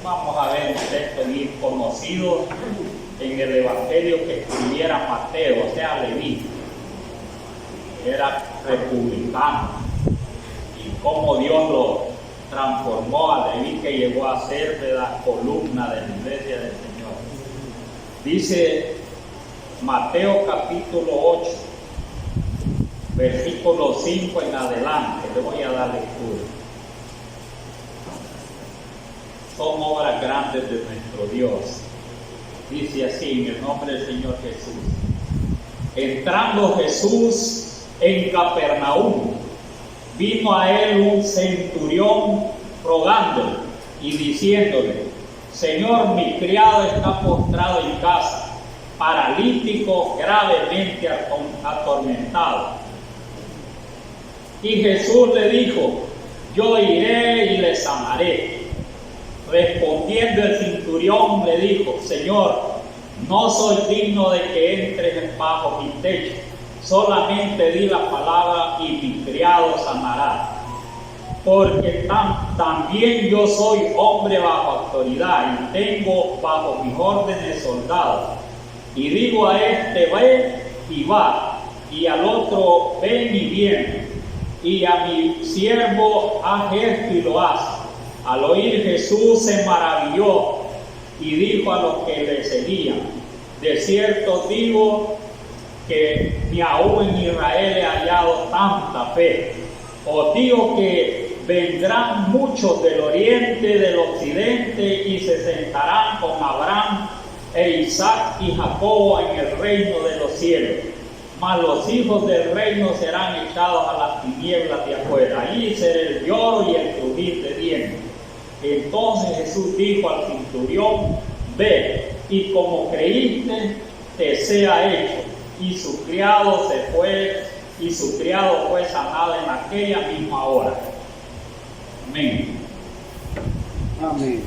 Vamos a ver un texto bien conocido en el Evangelio que escribiera Mateo, o sea, Leví. Era republicano. Y cómo Dios lo transformó a Leví, que llegó a ser de la columna de la iglesia del Señor. Dice Mateo capítulo 8, versículo 5 en adelante. Le voy a dar lectura. Son obras grandes de nuestro Dios. Dice así, en el nombre del Señor Jesús. Entrando Jesús en Capernaum, vino a él un centurión rogándole y diciéndole: Señor, mi criado está postrado en casa, paralítico, gravemente atormentado. Y Jesús le dijo: yo iré y le sanaré. Respondiendo el centurión le dijo: Señor, no soy digno de que entres bajo mi techo, solamente di la palabra y mi criado sanará. Porque también yo soy hombre bajo autoridad y tengo bajo mis órdenes soldados. Y digo a este: ven, y va, y al otro: ven, y viene, y a mi siervo: haz esto, y lo hace. Al oír Jesús se maravilló y dijo a los que le seguían: de cierto digo que ni aún en Israel he hallado tanta fe. Os digo que vendrán muchos del oriente, del occidente, y se sentarán con Abraham e Isaac y Jacobo en el reino de los cielos. Mas los hijos del reino serán echados a las tinieblas de afuera. Allí será el lloro y el crujir de dientes. Entonces Jesús dijo al centurión: ve, y como creíste, te sea hecho. Y su criado fue sanado en aquella misma hora. Amén. Amén.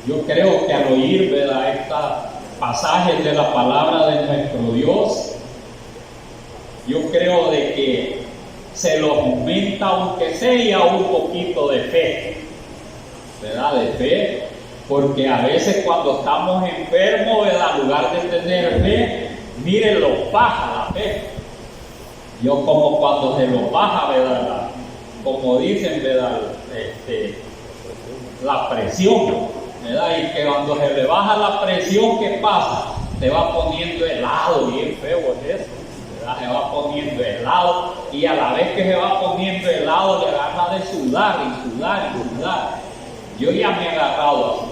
Yo creo que al oír, ¿verdad?, estos pasajes de la palabra de nuestro Dios, yo creo de que se los aumenta, aunque sea un poquito de fe, ¿verdad? De fe, porque a veces cuando estamos enfermos, ¿verdad?, en lugar de tener fe, miren, lo baja la fe. Yo como cuando se lo baja, ¿verdad?, como dicen, ¿verdad?, la presión, ¿verdad? Y que cuando se le baja la presión, ¿qué pasa? Se va poniendo helado, bien feo es eso. Se va poniendo helado, y a la vez que se va poniendo helado le agarra de sudar y sudar y sudar. Yo ya me he agarrado así,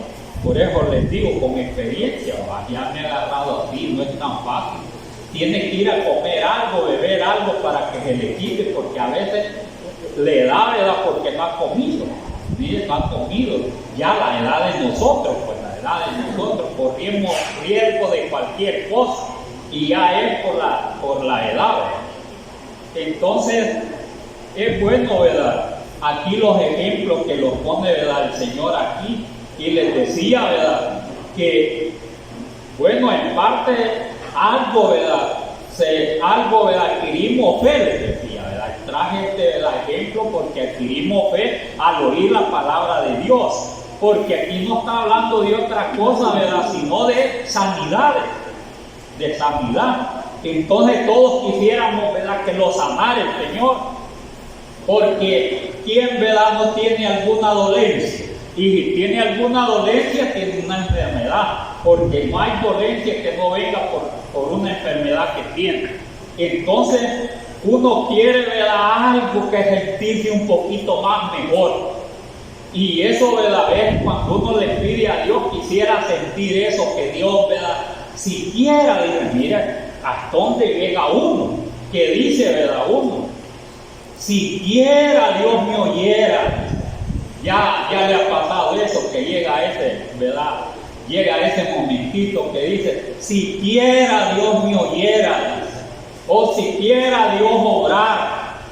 por eso les digo con experiencia, ya me he agarrado así, no es tan fácil. Tiene que ir a comer algo, beber algo para que se le quite, porque a veces le da, ¿verdad?, porque no ha comido. Mire, no ha comido. Ya la edad de nosotros, pues la edad de nosotros corrimos riesgo de cualquier cosa. Y ya es por la edad, ¿verdad? Entonces es bueno, ¿verdad?, aquí los ejemplos que los pone, ¿verdad?, el Señor aquí, y les decía, ¿verdad?, que bueno, en parte algo, ¿verdad?, adquirimos fe, les decía, ¿verdad? Traje ¿verdad?, ejemplo porque adquirimos fe al oír la palabra de Dios, porque aquí no está hablando de otra cosa, ¿verdad?, sino de sanidades. De sanidad. Entonces todos quisiéramos, ¿verdad?, que lo sanara el Señor, porque ¿quién, verdad?, no tiene alguna dolencia? Y si tiene alguna dolencia, tiene una enfermedad, porque no hay dolencia que no venga por una enfermedad que tiene. Entonces uno quiere, ¿verdad?, algo que sentirse un poquito más mejor, y eso, ¿verdad?, es cuando uno le pide a Dios, quisiera sentir eso, que Dios, ¿verdad?, siquiera dice: mira, hasta dónde llega uno, que dice, ¿verdad?, uno, siquiera Dios me oyera. Ya le ha pasado eso, que llega ese, ¿verdad?, llega ese momentito que dice: siquiera Dios me oyera, dice, o siquiera Dios obrara.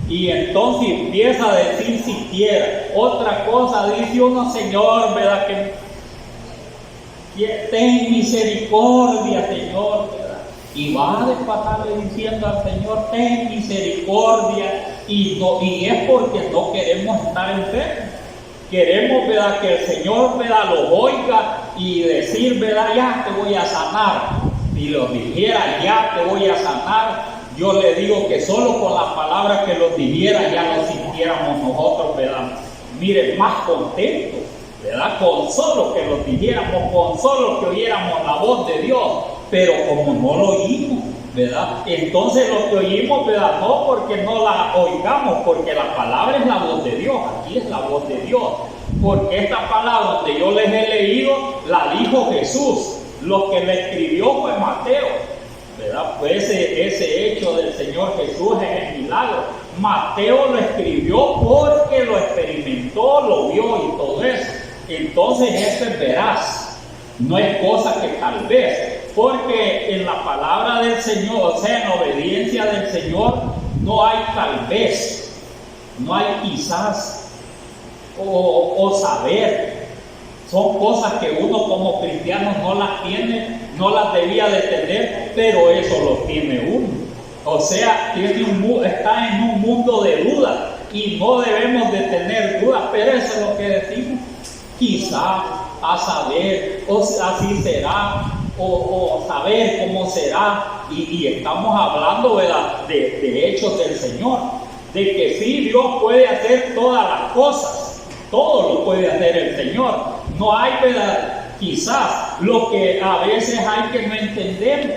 Y entonces empieza a decir siquiera. Otra cosa dice uno: Señor, ¿verdad?, que ten misericordia, Señor, ¿verdad? Y va a pasarle diciendo al Señor: ten misericordia, y es porque no queremos estar enfermos. Queremos, ¿verdad?, que el Señor, ¿verdad?, los oiga y decir, ¿verdad?, ya te voy a sanar. Si los dijera, ya te voy a sanar, yo le digo que solo con la palabra que los dijera ya lo sintiéramos nosotros, ¿verdad? Miren, más contentos, ¿verdad? Con solo que los dijéramos, con solo que oyéramos la voz de Dios, pero como no lo oímos, ¿verdad? Entonces lo que oímos, ¿verdad? No porque no la oigamos, porque la palabra es la voz de Dios, aquí es la voz de Dios. Porque esta palabra que yo les he leído, la dijo Jesús. Lo que le escribió fue Mateo, ¿verdad? Fue ese hecho del Señor Jesús en el milagro. Mateo lo escribió porque lo experimentó, lo vio y todo eso. Entonces esto es veraz, no es cosa que tal vez. Porque en la palabra del Señor, o sea, en la obediencia del Señor, no hay tal vez, no hay quizás o saber. Son cosas que uno como cristiano no las tiene, no las debía de tener, pero eso lo tiene uno. O sea, está en un mundo de dudas y no debemos de tener dudas, pero eso es lo que decimos. Quizás, a saber, o así será, o saber cómo será, y estamos hablando, ¿verdad?, de hechos del Señor, de que sí, Dios puede hacer todas las cosas, todo lo puede hacer el Señor. No hay, ¿verdad?, quizás lo que a veces hay que no entendemos.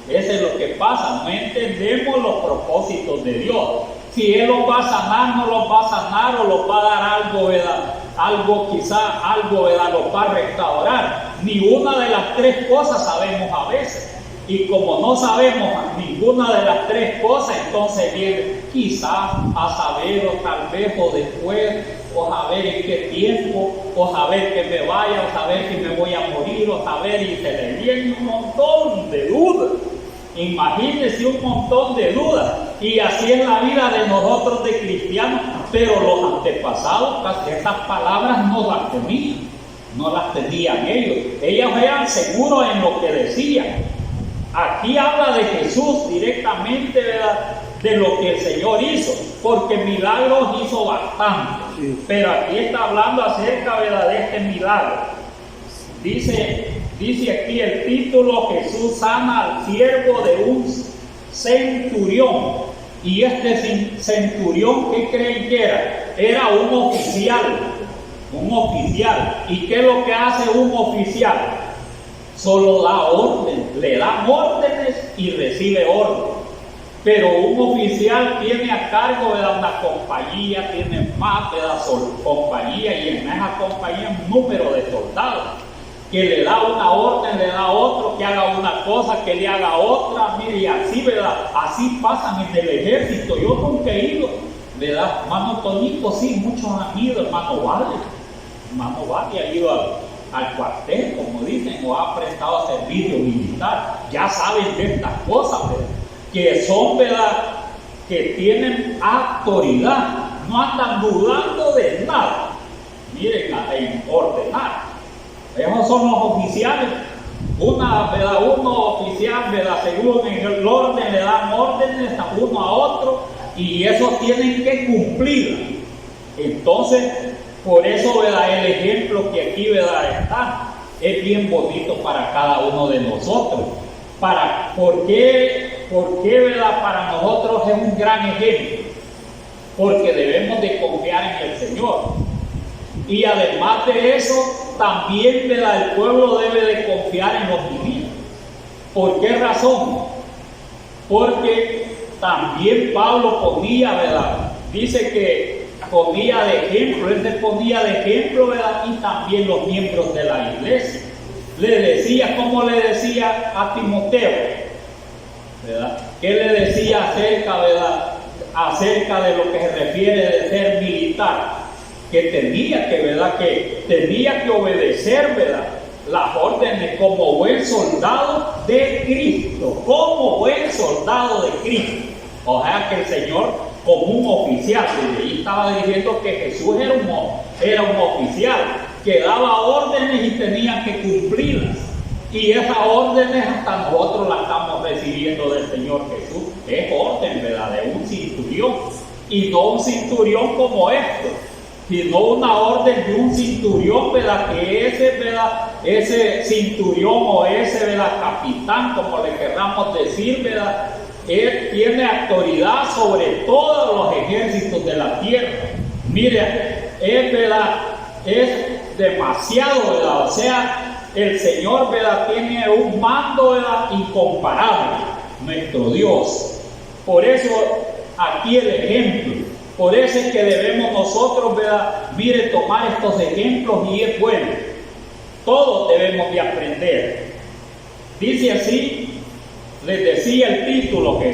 Eso es lo que pasa, no entendemos los propósitos de Dios. Si Él los va a sanar, no los va a sanar, o los va a dar algo, ¿verdad?, ¿verdad?, los va a restaurar. Ni una de las tres cosas sabemos a veces. Y como no sabemos ninguna de las tres cosas, entonces viene quizás a saber, o tal vez, o después, o saber en qué tiempo, o saber que me vaya, o saber si me voy a morir, o saber, y se le viene un montón de dudas. Imagínense un montón de dudas. Y así es la vida de nosotros de cristianos, pero los antepasados, estas palabras no las tenían, no las tenían ellos. Ellos eran seguros en lo que decían. Aquí habla de Jesús directamente, ¿verdad?, de lo que el Señor hizo, porque milagros hizo bastante, sí. Pero aquí está hablando acerca, ¿verdad?, de este milagro. Dice aquí el título: Jesús sana al siervo de un centurión. Y este centurión, ¿qué creen que era? Era un oficial. ¿Y qué es lo que hace un oficial? Solo da orden, le dan órdenes y recibe orden. Pero un oficial tiene a cargo de una compañía, tiene más de la compañía, y en esa compañía un número de soldados que le da una orden, le da otro que haga una cosa, que le haga otra. Mire, y así, ¿verdad? Así pasan en el ejército. Yo nunca he ido, ¿verdad? Hermano Tonito, sí, muchos han ido. Hermano Vale ha ido al cuartel, como dicen, o ha prestado servicio militar. Ya saben de estas cosas, ¿verdad?, que son, ¿verdad?, que tienen autoridad, no andan dudando de nada. Miren, en ordenar. Esos son los oficiales. Uno oficial, ¿verdad?, según en el orden le dan órdenes a uno a otro, y esos tienen que cumplir. Entonces, por eso, ¿verdad?, el ejemplo que aquí, ¿verdad?, está, es bien bonito para cada uno de nosotros. ¿Por qué, ¿verdad?, para nosotros es un gran ejemplo? Porque debemos de confiar en el Señor. Y además de eso, también, ¿verdad?, el pueblo debe de confiar en los divinos. ¿Por qué razón? Porque también Pablo ponía, ¿verdad?, dice que ponía de ejemplo, él se ponía de ejemplo, ¿verdad?, y también los miembros de la iglesia. Le decía, como le decía a Timoteo, ¿verdad?, que le decía acerca, ¿verdad?, acerca de lo que se refiere de ser militar, que tenía que obedecer, ¿verdad?, las órdenes como buen soldado de Cristo, como buen soldado de Cristo. O sea que el Señor, como un oficial, y ahí estaba diciendo que Jesús era un oficial que daba órdenes y tenía que cumplirlas. Y esas órdenes hasta nosotros las estamos recibiendo del Señor Jesús. Es orden, ¿verdad?, de un centurión, y no un centurión como esto, sino una orden de un centurión, ¿verdad? Que ese, ¿verdad? Ese centurión o ese, ¿verdad? Capitán, como le querramos decir, ¿verdad? Él tiene autoridad sobre todos los ejércitos de la tierra. Mire, es, ¿verdad? Es demasiado, ¿verdad? O sea, el Señor, ¿verdad? Tiene un mando, ¿verdad? Incomparable, nuestro Dios. Por eso, aquí el ejemplo. Por eso es que debemos nosotros, ¿verdad? Mire, tomar estos ejemplos y es bueno. Todos debemos de aprender. Dice así, les decía el título, que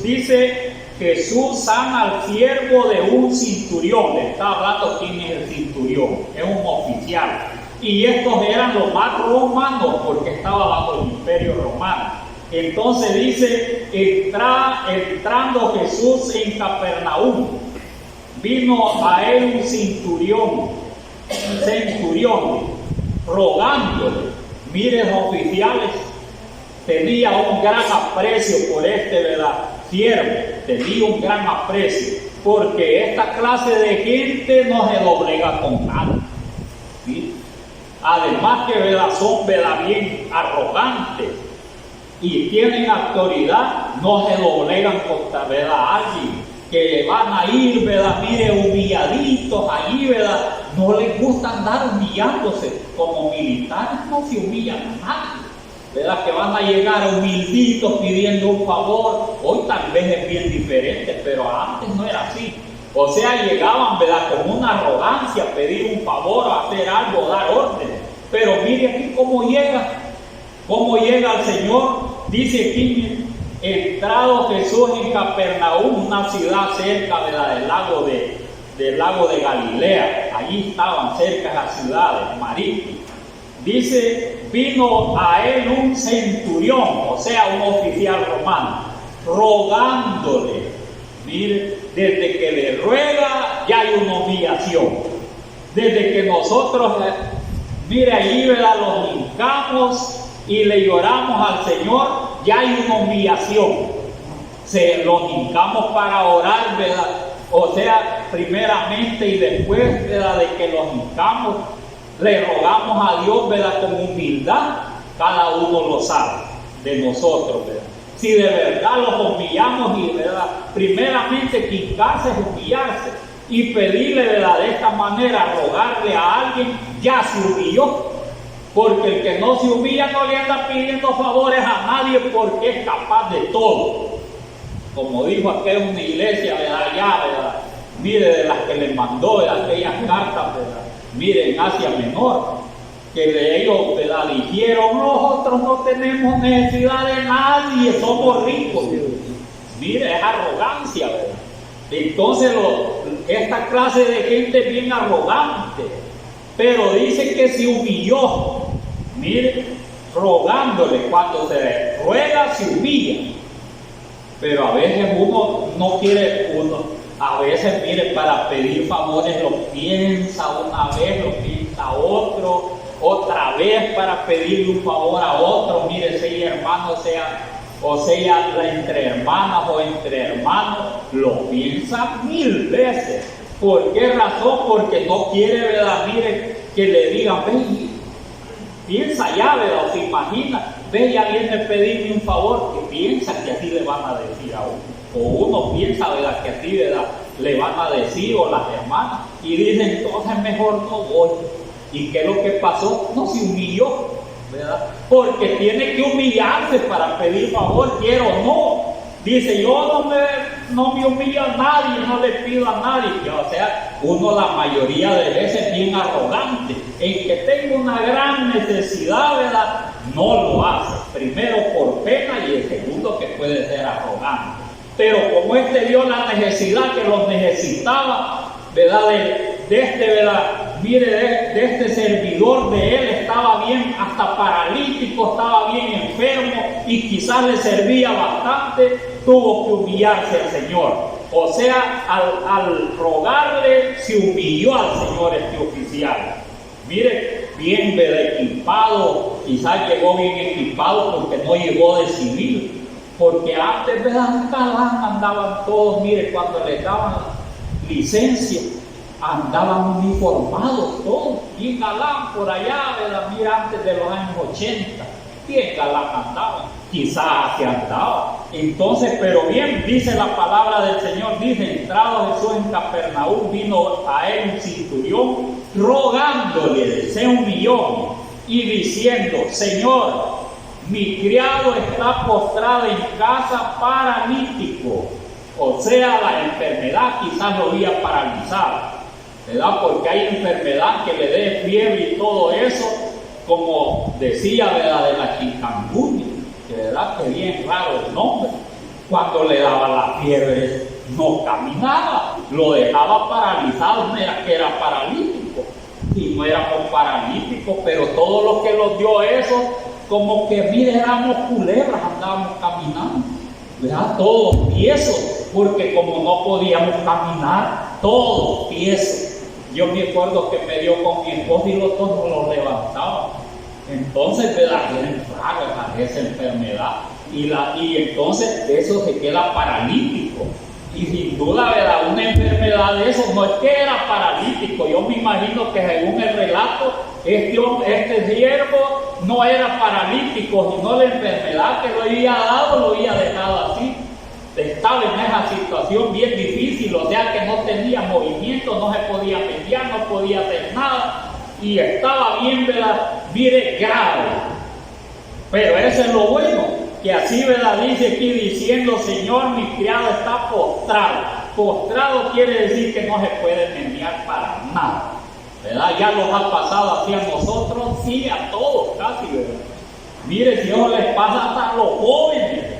dice: Jesús sana al siervo de un centurión. Le está hablando quién es el centurión, es un oficial. Y estos eran los más romanos porque estaba bajo el imperio romano. Entonces dice: entrando Jesús en Capernaum, vino a él un centurión, rogándole. Miren, los oficiales tenía un gran aprecio por este, ¿verdad? Siervo, tenía un gran aprecio, porque esta clase de gente no se doblega con nada, ¿sí? Además que, ¿verdad? Son, ¿verdad? Bien arrogantes y tienen autoridad, no se doblegan contra, ¿verdad? Alguien que van a ir, ¿verdad? Mire, humilladitos allí, ¿verdad? No les gusta andar humillándose. Como militares no se humillan a nadie, ¿verdad? Que van a llegar humilditos pidiendo un favor. Hoy tal vez es bien diferente, pero antes no era así. O sea, llegaban, ¿verdad? Con una arrogancia a pedir un favor, a hacer algo, dar órdenes. Pero mire aquí cómo llega el Señor. Dice aquí: entrado Jesús en Capernaum, una ciudad cerca, ¿verdad? del lago de Galilea. Allí estaban cerca las ciudades marítimas. Dice: vino a él un centurión, o sea, un oficial romano, rogándole. Mire, desde que le ruega ya hay una humillación. Desde que nosotros, mire, allí, ¿verdad? Los hincamos y le lloramos al Señor, ya hay una humillación. Los hincamos para orar, ¿verdad? O sea, primeramente y después, ¿verdad? De que los hincamos, le rogamos a Dios, ¿verdad? Con humildad. Cada uno lo sabe de nosotros, ¿verdad? Si de verdad los humillamos, y, ¿verdad? Primeramente hincarse es humillarse y pedirle, ¿verdad? De esta manera, rogarle a alguien, ya se humilló. Porque el que no se humilla no le anda pidiendo favores a nadie, porque es capaz de todo. Como dijo aquella una iglesia, ¿verdad? Allá, ¿verdad? Mire, de las que le mandó, de aquellas cartas, ¿verdad? Mire, en Asia Menor, que de ellos, ¿verdad? Dijeron: nosotros no tenemos necesidad de nadie, somos ricos. Mire, es arrogancia, ¿verdad? Entonces, esta clase de gente es bien arrogante, pero dice que se humilló. Mire, rogándole. Cuando se ruega, se humilla. Pero a veces uno no quiere, a veces, mire, para pedir favores lo piensa una vez, lo piensa otra vez para pedirle un favor a otro. Mire, sea hermano, sea entre hermanas o entre hermanos, lo piensa 1000 veces. ¿Por qué razón? Porque no quiere, ¿verdad? Mire, que le digan: ven, piensa ya, ¿verdad? O se imagina: ve, ya viene a pedirme un favor, que piensa que así le van a decir a uno. O uno piensa, ¿verdad? Que así, ¿verdad? Le van a decir, o las hermanas, y dicen: entonces mejor no voy. ¿Y qué es lo que pasó? No se humilló, ¿verdad? Porque tiene que humillarse para pedir favor, quiero o no. Dice: yo no me humillo a nadie, no le pido a nadie. O sea, uno la mayoría de veces es bien arrogante. En que tengo una gran necesidad, ¿verdad? No lo hace. Primero por pena, y el segundo que puede ser arrogante. Pero como este vio la necesidad que los necesitaba, ¿verdad? De este, ¿verdad? Mire, de este servidor de él, estaba bien, hasta paralítico, estaba bien enfermo y quizás le servía bastante, tuvo que humillarse al Señor. O sea, al rogarle, se humilló al Señor este oficial. Mire, bien, ¿verdad? Equipado, quizás llegó bien equipado porque no llegó de civil. Porque antes, ¿verdad? Andaban todos, mire, cuando les daban licencia, andaban uniformados todos, bien galán por allá, ¿verdad? Mira, antes de los años 80, bien galán andaban, quizás así andaba. Entonces, pero bien, dice la palabra del Señor, dice, entrado Jesús en Capernaum, vino a él un centurión, rogándole, se humilló y diciendo, Señor, mi criado está postrado en casa paralítico. O sea, la enfermedad quizás lo había paralizado, ¿verdad? Porque hay enfermedad que le dé fiebre y todo eso, como decía, ¿verdad? De la chikungunya, que verdad que bien raro el nombre. Cuando le daba la fiebre no caminaba, lo dejaba paralizado, no era que era paralítico, y no éramos paralíticos, pero todos los que los dio eso, como que mire, éramos culebras, andábamos caminando, ¿verdad? Todos tiesos, porque como no podíamos caminar, todos tiesos. Yo me acuerdo que me dio con mi esposo y los dos no los levantaban. Entonces, ¿verdad? Era rara esa enfermedad. Y entonces eso se queda paralítico. Y sin duda, ¿verdad? Una enfermedad de eso no es que era paralítico. Yo me imagino que según el relato, este siervo no era paralítico, sino la enfermedad que lo había dado, lo había dejado así. Estaba en esa situación bien difícil, o sea que no tenía movimiento, no se podía mediar, no podía hacer nada, y estaba bien, ¿verdad? Mire, grave. Pero eso es lo bueno, que así, ¿verdad? Dice aquí diciendo, Señor, mi criado está postrado. Postrado quiere decir que no se puede mediar para nada, ¿verdad? Ya los ha pasado así a nosotros, sí, a todos casi, ¿verdad? Mire, si eso les pasa hasta a los jóvenes.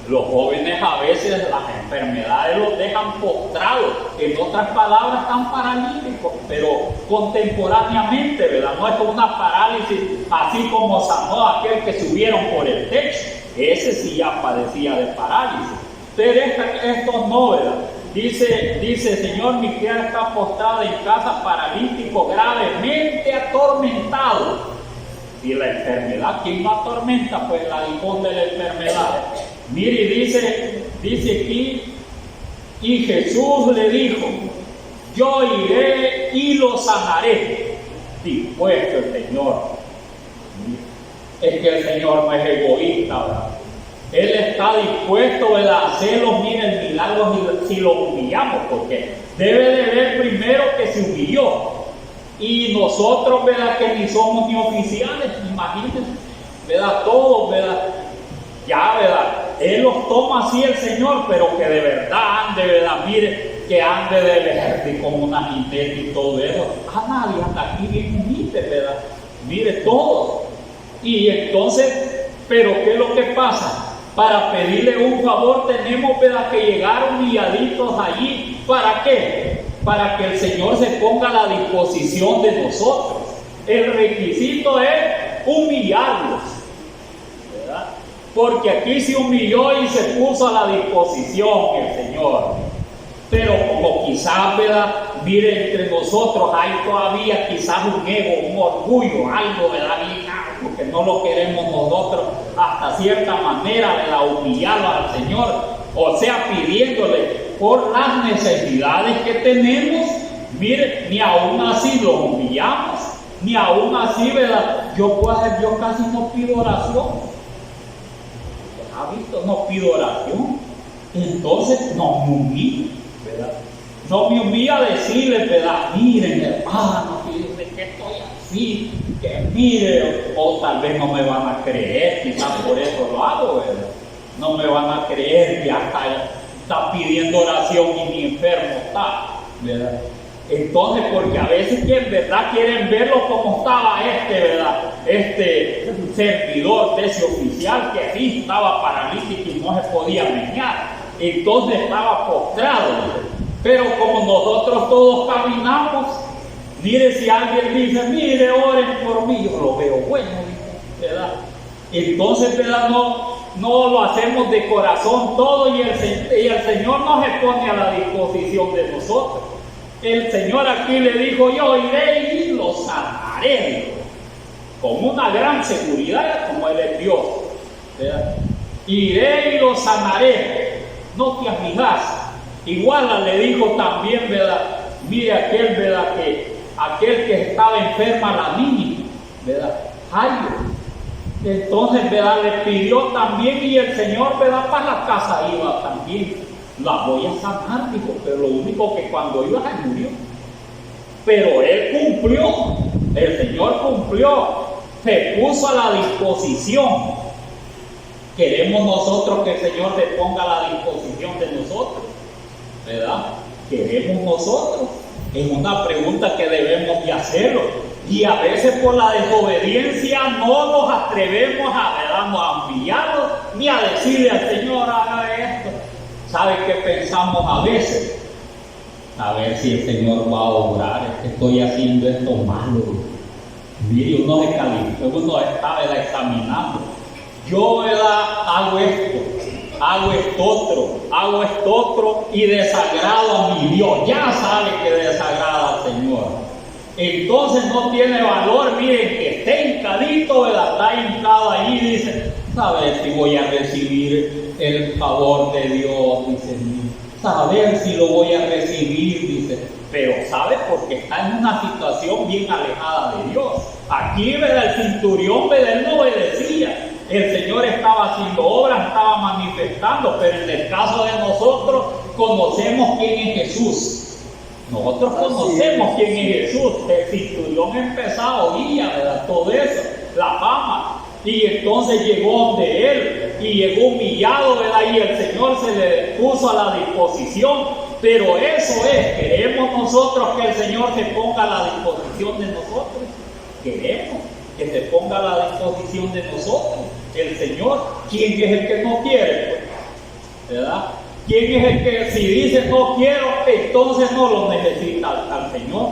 Los jóvenes a veces las enfermedades los dejan postrados, en otras palabras están paralíticos, pero contemporáneamente, ¿verdad? No es una parálisis así como sanó aquel que subieron por el techo, ese sí ya padecía de parálisis, pero estos no, ¿verdad? Dice, Señor, mi criado está postrado en casa, paralítico, gravemente atormentado. Y la enfermedad, ¿quién no atormenta? Pues la aguijón de la enfermedad. Mire, dice aquí, y Jesús le dijo, yo iré y lo sanaré. Dispuesto el Señor. Es que el Señor no es egoísta, ¿verdad? Él está dispuesto, ¿verdad?, a hacerlo, miren, milagros si lo humillamos, porque debe de ver primero que se humilló. Y nosotros, ¿verdad?, que ni somos ni oficiales, imagínense, ¿verdad?, todos, ¿verdad?, ya, ¿verdad?, Él los toma así el Señor, pero que de verdad ande, ¿verdad?, mire, que ande de verde como una jinete y todo eso. A nadie anda aquí bien humilde, ¿verdad?, mire, todos. Y entonces, ¿pero qué es lo que pasa? Para pedirle un favor tenemos, ¿verdad?, que llegar humilladitos allí. ¿Para qué? Para que el Señor se ponga a la disposición de nosotros. El requisito es humillarlos, ¿verdad? Porque aquí se humilló y se puso a la disposición el Señor. Pero como quizás, ¿verdad?, mire, entre nosotros hay todavía quizás un ego, un orgullo, algo, ¿verdad?, bien algo que no lo queremos nosotros hasta cierta manera, ¿verdad?, humillarlo al Señor, o sea, pidiéndole por las necesidades que tenemos. Mire, ni aún así lo humillamos, ni aún así, ¿verdad? Yo casi no pido oración. ¿Ha visto? No pido oración. Entonces no me humillo, ¿verdad? No me humilla decirle, ¿verdad? Miren, hermano, fíjense que estoy así, que mire, o tal vez no me van a creer, quizás por eso lo hago, ¿verdad? No me van a creer que hasta está pidiendo oración y ni enfermo está, ¿verdad? Entonces, porque a veces que en verdad quieren verlo como estaba ¿verdad?, servidor de ese oficial que sí estaba paralítico y no se podía menear, entonces estaba postrado. Pero como nosotros todos caminamos, mire, si alguien dice, mire, oren por mí, yo lo veo bueno, ¿verdad? Entonces, ¿verdad?, no lo hacemos de corazón todo, y el Señor no se pone a la disposición de nosotros. El Señor aquí le dijo, yo iré y lo sanaré, con una gran seguridad, como Él es Dios, ¿verdad? Iré y lo sanaré, no te aflijas. Igual le dijo también, ¿verdad?, Mire aquel, ¿verdad? Aquel que estaba enferma, la niña, ¿verdad? Jairo. Entonces, ¿verdad? Le pidió también y el Señor, ¿verdad? Para la casa iba también. La voy a sanar, dijo, pero lo único que cuando iba se murió. Pero él cumplió, el Señor cumplió, se puso a la disposición. Queremos nosotros que el Señor se ponga a la disposición de nosotros, ¿verdad? Queremos nosotros. Es una pregunta que debemos de hacerlo. Y a veces por la desobediencia no nos atrevemos a enviarlo ni a decirle al Señor, haga esto. ¿Sabe qué pensamos a veces? A ver si el Señor va a obrar, es que estoy haciendo esto malo. Mire, uno se califica, uno está, ¿verdad?, examinando. Yo, ¿verdad?, hago esto otro y desagrado a mi Dios. Ya sabe que desagrada al Señor. Entonces no tiene valor, miren, que esté hincadito, ¿verdad?, está hincado ahí y dice, saber si voy a recibir el favor de Dios, dice, saber si lo voy a recibir, dice, pero sabe porque está en una situación bien alejada de Dios. Aquí, ¿verdad?, el centurión, ¿verdad?, él no obedecía. El Señor estaba haciendo obras, estaba manifestando, pero en el caso de nosotros conocemos quién es Jesús. Nosotros conocemos quién es Jesús. El centurión empezó, oía, ¿verdad?, todo eso, la fama. Y entonces llegó donde él y llegó humillado, ¿verdad? Y el Señor se le puso a la disposición. Pero eso es, queremos nosotros que el Señor se ponga a la disposición de nosotros. Queremos que se ponga a la disposición de nosotros. El Señor, ¿quién es el que no quiere? Pues, ¿verdad? ¿Quién es el que si dice no quiero, entonces no lo necesita al Señor?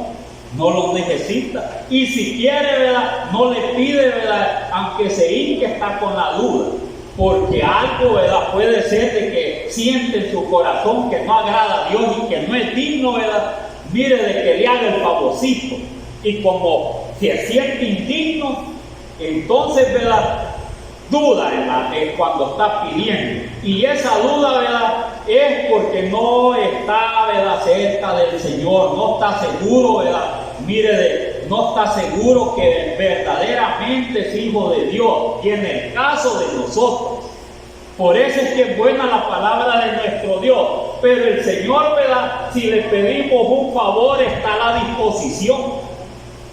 No lo necesita. Y si quiere, ¿verdad?, no le pide, ¿verdad?, aunque se hinque, está con la duda. Porque algo, ¿verdad?, puede ser de que siente en su corazón que no agrada a Dios y que no es digno, ¿verdad?, mire, de que le haga el favorcito. Y como se siente indigno, entonces, ¿verdad?, duda cuando está pidiendo. Y esa duda, ¿verdad?, es porque no está, ¿verdad?, cerca del Señor, no está seguro, ¿verdad?, mire, no está seguro que verdaderamente es hijo de Dios. Y en el caso de nosotros, por eso es que es buena la palabra de nuestro Dios. Pero el Señor, ¿verdad?, si le pedimos un favor, está a la disposición.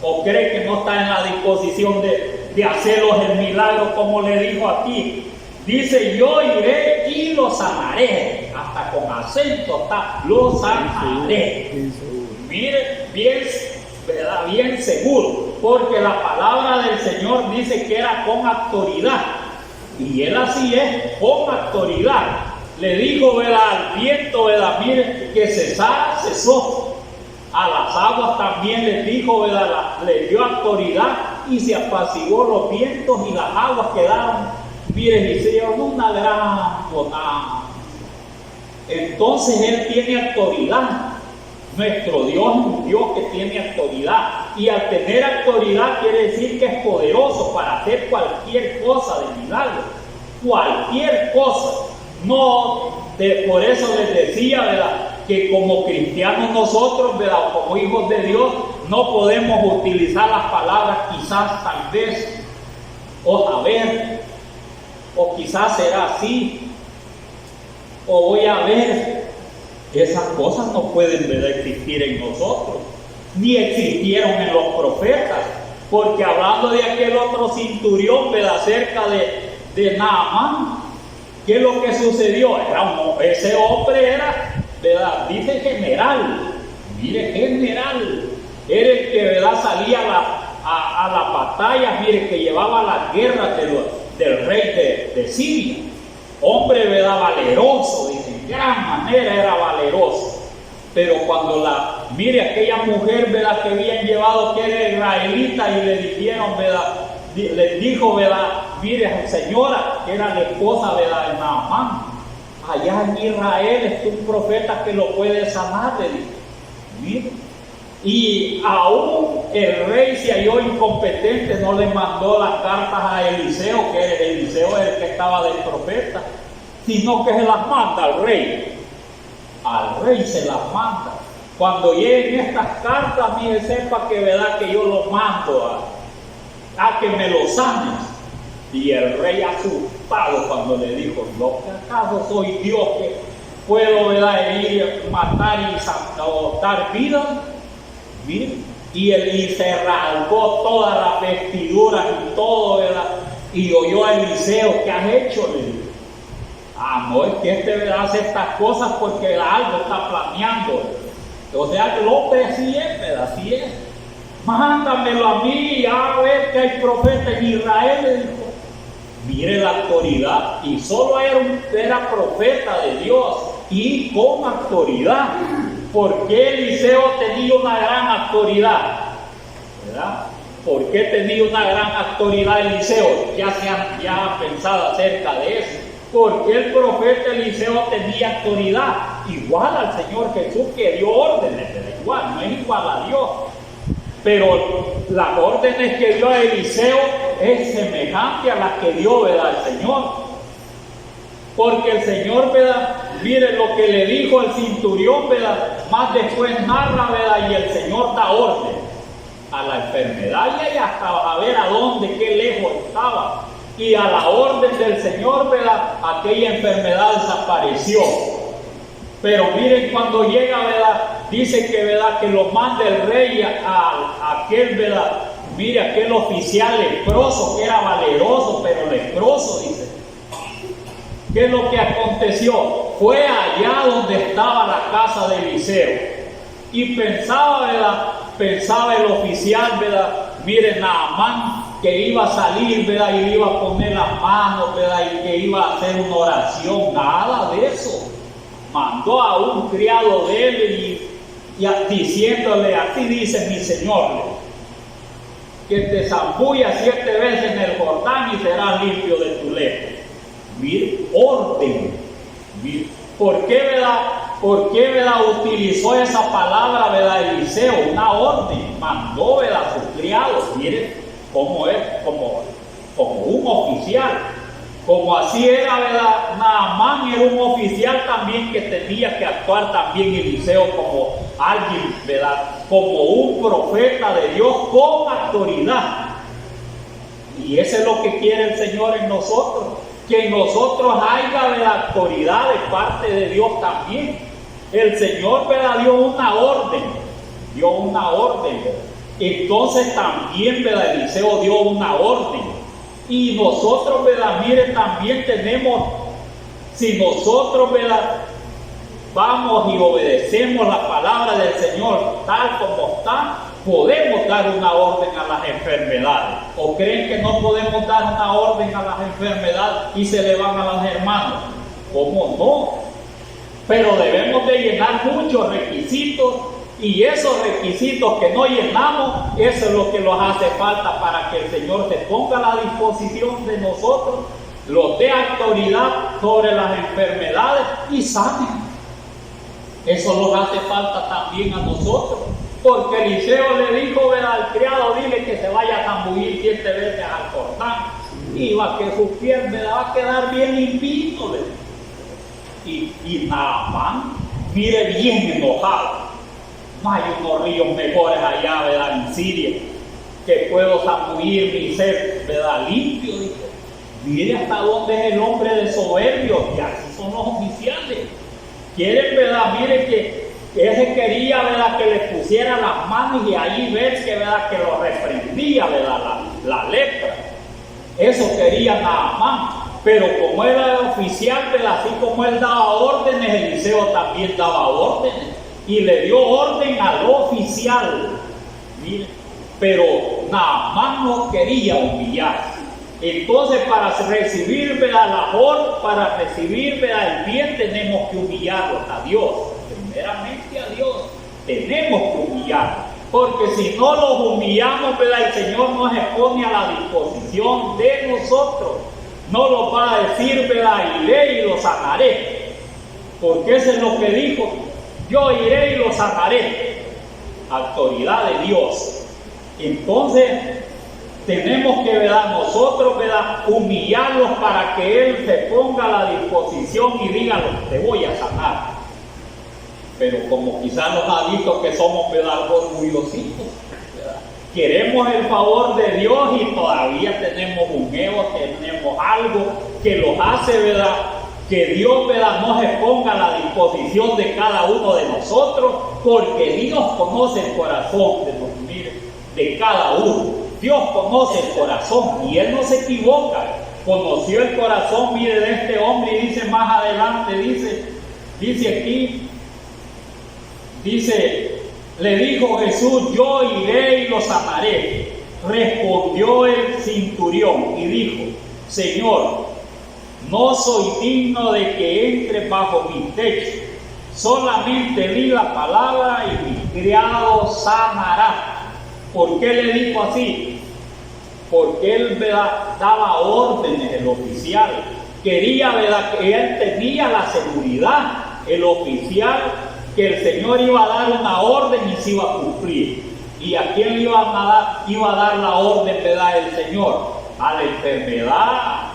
¿O cree que no está en la disposición de hacerlos el milagro como le dijo aquí? Dice, yo iré y lo sanaré. Hasta con acento está, lo sanaré. Mire, bien, ¿verdad?, bien seguro. Porque la palabra del Señor dice que era con autoridad. Y él así es, con autoridad. Le dijo, ¿verdad?, al viento, ¿verdad?, mire, que cesara, cesó. A las aguas también les dijo, ¿verdad?, les dio autoridad y se apaciguó los vientos y las aguas quedaron, miren, hicieron una gran bonanza. Entonces él tiene autoridad. Nuestro Dios es un Dios que tiene autoridad. Y al tener autoridad quiere decir que es poderoso para hacer cualquier cosa de milagro. Cualquier cosa. Por eso les decía, ¿verdad?, que como cristianos nosotros, ¿verdad?, como hijos de Dios, no podemos utilizar las palabras quizás, tal vez, o saber, o quizás será así, o voy a ver. Esas cosas no pueden, ¿verdad?, existir en nosotros, ni existieron en los profetas, porque hablando de aquel otro centurión, ¿verdad?, acerca de Naamán, ¿qué es lo que sucedió? Ese hombre era, ¿verdad?, dice general, mire, general, era el que, ¿verdad?, salía a la batalla, mire, que llevaba las guerras del rey de Siria. Hombre, ¿verdad?, valeroso, dice, en gran manera era valeroso. Pero cuando mire, aquella mujer, ¿verdad?, que habían llevado, que era israelita, y le dijeron, ¿verdad?, les dijo, ¿verdad?, mire, señora, que era la esposa, ¿verdad?, de Naamán, allá en Israel está un profeta que lo puede sanar, le dijo. Mire, y aún el rey se halló incompetente, no le mandó las cartas a Eliseo, que Eliseo es el que estaba del profeta, sino que se las manda al rey. Al rey se las manda. cuando lleguen estas cartas, mire, sepa que verdad que yo los mando a que me los sanes. Y el rey asustado cuando le dijo, ¿yo acaso soy Dios que puedo, verdad, ir, matar y dar vida? Miren, y se rasgó todas las vestiduras y todo, ¿verdad? Y oyó a Eliseo, ¿qué has hecho? Le dijo. No, es que ¿verdad? Hace estas cosas porque algo está planeando. O sea, que el hombre así es, ¿verdad? Así es. Mándamelo a mí, a ver que hay profeta en Israel, le dijo. Mire la autoridad, y solo era profeta de Dios, y con autoridad. ¿Por qué Eliseo tenía una gran autoridad? ¿Verdad? ¿Por qué tenía una gran autoridad Eliseo? Ya se han pensado acerca de eso. Porque el profeta Eliseo tenía autoridad, igual al Señor Jesús que dio órdenes, pero igual, no es igual a Dios. Pero las órdenes que dio a Eliseo es semejante a las que dio, ¿verdad?, el Señor. Porque el Señor, ¿verdad?, mire lo que le dijo el centurión, ¿verdad?, más después narra, ¿verdad?, y el Señor da orden a la enfermedad y hasta a ver a dónde, qué lejos estaba. Y a la orden del Señor, ¿verdad?, aquella enfermedad desapareció. Pero miren, cuando llega, ¿verdad?, dice que, ¿verdad?, que lo manda el rey a aquel, ¿verdad?, mire, aquel oficial leproso que era valeroso, pero leproso, dice. ¿Qué es lo que aconteció? Fue allá donde estaba la casa de Eliseo. Y pensaba, ¿verdad?, pensaba el oficial, ¿verdad?, mire, Naamán, que iba a salir, ¿verdad?, y iba a poner las manos, ¿verdad?, y que iba a hacer una oración. Nada de eso. Mandó a un criado de él y diciéndole, así dice mi Señor, que te zambullas 7 veces en el Jordán y serás limpio de tu lepra. Mire, orden. Mire, ¿por qué, verdad, utilizó esa palabra, verdad, Eliseo? Una orden. Mandó, verdad, a sus criados. Mire cómo es, como un oficial. Como así era, ¿verdad? Naamán era un oficial también que tenía que actuar también Eliseo como alguien, ¿verdad?, como un profeta de Dios con autoridad. Y eso es lo que quiere el Señor en nosotros, que en nosotros haya, ¿verdad?, autoridad de parte de Dios también. El Señor, ¿verdad?, dio una orden, ¿verdad? Entonces también, ¿verdad?, Eliseo dio una orden. Y nosotros, ¿verdad?, mire, también tenemos, si nosotros, ¿verdad?, vamos y obedecemos la palabra del Señor tal como está, podemos dar una orden a las enfermedades. ¿O creen que no podemos dar una orden a las enfermedades y se le van a los hermanos? ¿Cómo no? Pero debemos de llenar muchos requisitos. Y esos requisitos que no llenamos, eso es lo que nos hace falta para que el Señor se ponga a la disposición de nosotros, los dé autoridad sobre las enfermedades y sane. Eso nos hace falta también a nosotros. Porque Eliseo le dijo, ¿verdad?, al criado, dile que se vaya a zambullir 7 veces al Jordán. Y va que su piel me va a quedar bien limpito. Y Naamán, mire, bien enojado. No hay unos ríos mejores allá, ¿verdad?, en Siria, que puedo zambullirme y ser, ¿verdad?, limpio. Dice. Mire hasta dónde es el hombre de soberbio, y así son los oficiales. Quieren, ¿verdad?, mire que ese quería, ¿verdad?, que le pusiera las manos y ahí ver que, ¿verdad?, que lo reprendía, ¿verdad?, la lepra. Eso quería Naamán. Pero como era el oficial, ¿verdad?, así como él daba órdenes, Eliseo también daba órdenes. Y le dio orden al oficial. Mire, pero Naamán no quería humillarse. Entonces, para recibir, ¿verdad?, para recibir, ¿verdad?, el bien, tenemos que humillarnos a Dios. Primeramente a Dios. Tenemos que humillarnos. Porque si no los humillamos, ¿verdad?, el Señor nos pone a la disposición de nosotros. No los va a decir, ¿verdad?, iré y los sanaré. Porque eso es lo que dijo. Yo iré y los sanaré. Autoridad de Dios. Entonces, tenemos que, ¿verdad?, nosotros, ¿verdad?, humillarlos para que Él se ponga a la disposición y diga, te voy a sanar. pero como quizás nos ha visto que somos, ¿verdad?, orgullositos, ¿verdad? Queremos el favor de Dios y todavía tenemos un ego, tenemos algo que los hace, ¿verdad?, que Dios, ¿verdad?, no se ponga a la disposición de cada uno de nosotros, porque Dios conoce el corazón de cada uno. Dios conoce el corazón y Él no se equivoca. Conoció el corazón, mire, de este hombre, y dice más adelante, dice aquí, le dijo Jesús: yo iré y los amaré. Respondió el centurión y dijo: Señor, no soy digno de que entre bajo mi techo, solamente di la palabra y mi criado sanará. ¿Por qué le dijo así? Porque él, ¿verdad?, daba órdenes, el oficial. Quería, ¿verdad?, que él tenía la seguridad, el oficial, que el Señor iba a dar una orden y se iba a cumplir. ¿Y a quién iba a dar la orden, ¿verdad?, el Señor? A la enfermedad,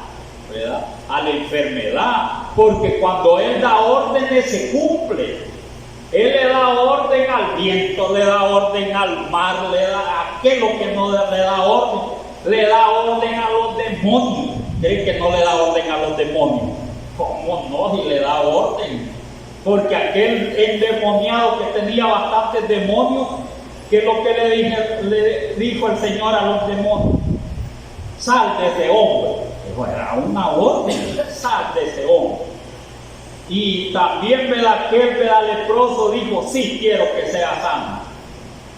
¿verdad?, a la enfermedad. Porque cuando Él da órdenes se cumple. Él le da orden al viento, le da orden al mar, le da a qué lo que no le da orden. Le da orden a los demonios. ¿Cree que no le da orden a los demonios? ¿Cómo no? Si le da orden. Porque aquel endemoniado que tenía bastantes demonios, ¿qué es lo que le dijo el Señor a los demonios? Sal de ese hombre. Eso era una orden. Sal de ese hombre. Y también, ¿verdad?, aquel, ¿verdad?, leproso dijo: sí, quiero que sea sano,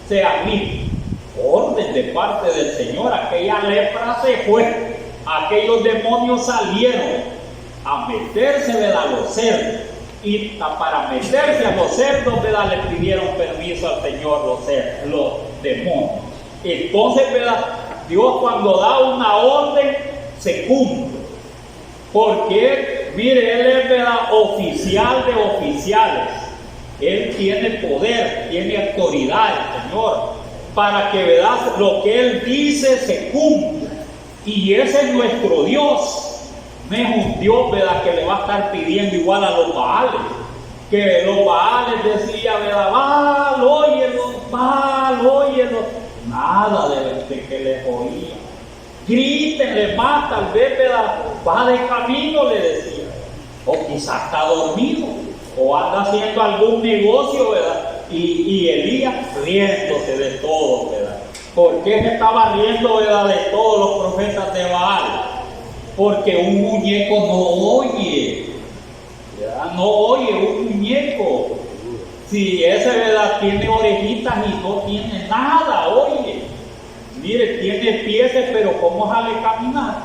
sea limpio. Orden de parte del Señor. Aquella lepra se fue, aquellos demonios salieron a meterse, ¿verdad?, a los cerdos, y para meterse a los cerdos, ¿verdad?, le pidieron permiso al Señor los demonios. Entonces, ¿verdad?, Dios cuando da una orden se cumple, porque mire, Él es, ¿verdad?, oficial de oficiales. Él tiene poder, tiene autoridad, el Señor, para que, ¿verdad?, lo que Él dice se cumpla. Y ese es nuestro Dios. No es un Dios, ¿verdad?, que le va a estar pidiendo igual a los Baales. Que los Baales decían, ¿verdad?, Baal, óyelo. Nada de que les oía. Grítenle más, tal vez, ¿verdad?, va de camino, le decía. O quizás está dormido, o anda haciendo algún negocio, ¿verdad? Y Elías riéndose de todo, ¿verdad? ¿Por qué se estaba riendo, ¿verdad?, de todos los profetas de Baal? Porque un muñeco no oye, ¿verdad? No oye un muñeco. Si ese, ¿verdad?, tiene orejitas y no tiene nada, oye. Mire, tiene pies, pero ¿cómo sale a caminar?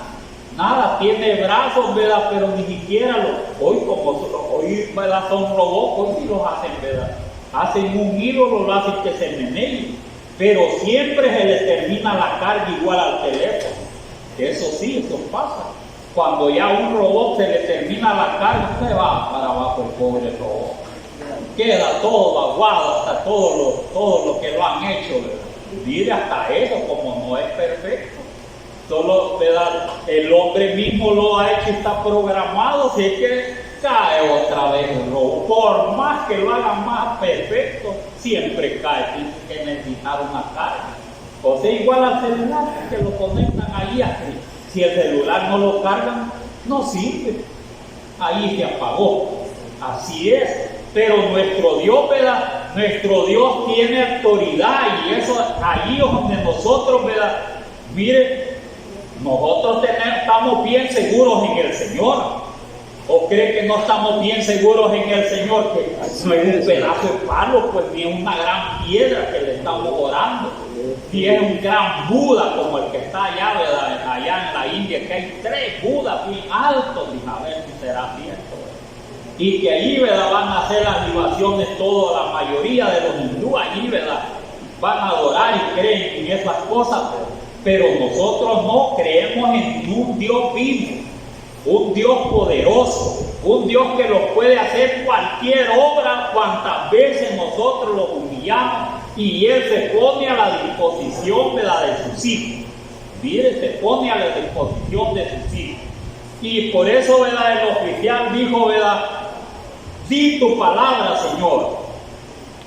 Nada, tiene brazos, ¿verdad?, pero ni siquiera hoy, ¿verdad?, son robots, hoy sí los hacen, ¿verdad? Hacen un ídolo, lo hacen que se menee, pero siempre se le termina la carga igual al teléfono. Eso sí, eso pasa. Cuando ya un robot se le termina la carga, se va para abajo el pobre robot. Queda todo aguado, hasta todo lo que lo han hecho, ¿verdad? Mire, hasta eso, como no es perfecto. Solo, ¿verdad?, el hombre mismo lo ha hecho y está programado, si es que cae otra vez el robot. Por más que lo hagan más perfecto, siempre cae, tiene que necesitar una carga. O sea, igual al celular, que lo conectan ahí así. Si el celular no lo cargan, no sirve. Ahí se apagó. Así es. Pero nuestro Dios, ¿verdad?, nuestro Dios tiene autoridad, y eso allí es donde nosotros, ¿verdad?, mire, nosotros estamos bien seguros en el Señor. ¿O cree que no estamos bien seguros en el Señor? Que no es un pedazo de palo, pues ni es una gran piedra que le estamos orando, ni es un gran Buda como el que está allá, ¿verdad?, allá en la India, que hay 3 Budas bien altos, y a ver si será cierto. Y que allí, ¿verdad?, van a hacer las libaciones, toda la mayoría de los hindúes allí, ¿verdad?, van a adorar y creen en esas cosas, pero nosotros no creemos en un Dios vivo, un Dios poderoso, un Dios que nos puede hacer cualquier obra cuantas veces nosotros lo humillamos, y Él se pone a la disposición, ¿verdad?, de sus hijos. Mire, se pone a la disposición de sus hijos. Y por eso, ¿verdad?, el oficial dijo, ¿verdad?, di tu palabra, Señor,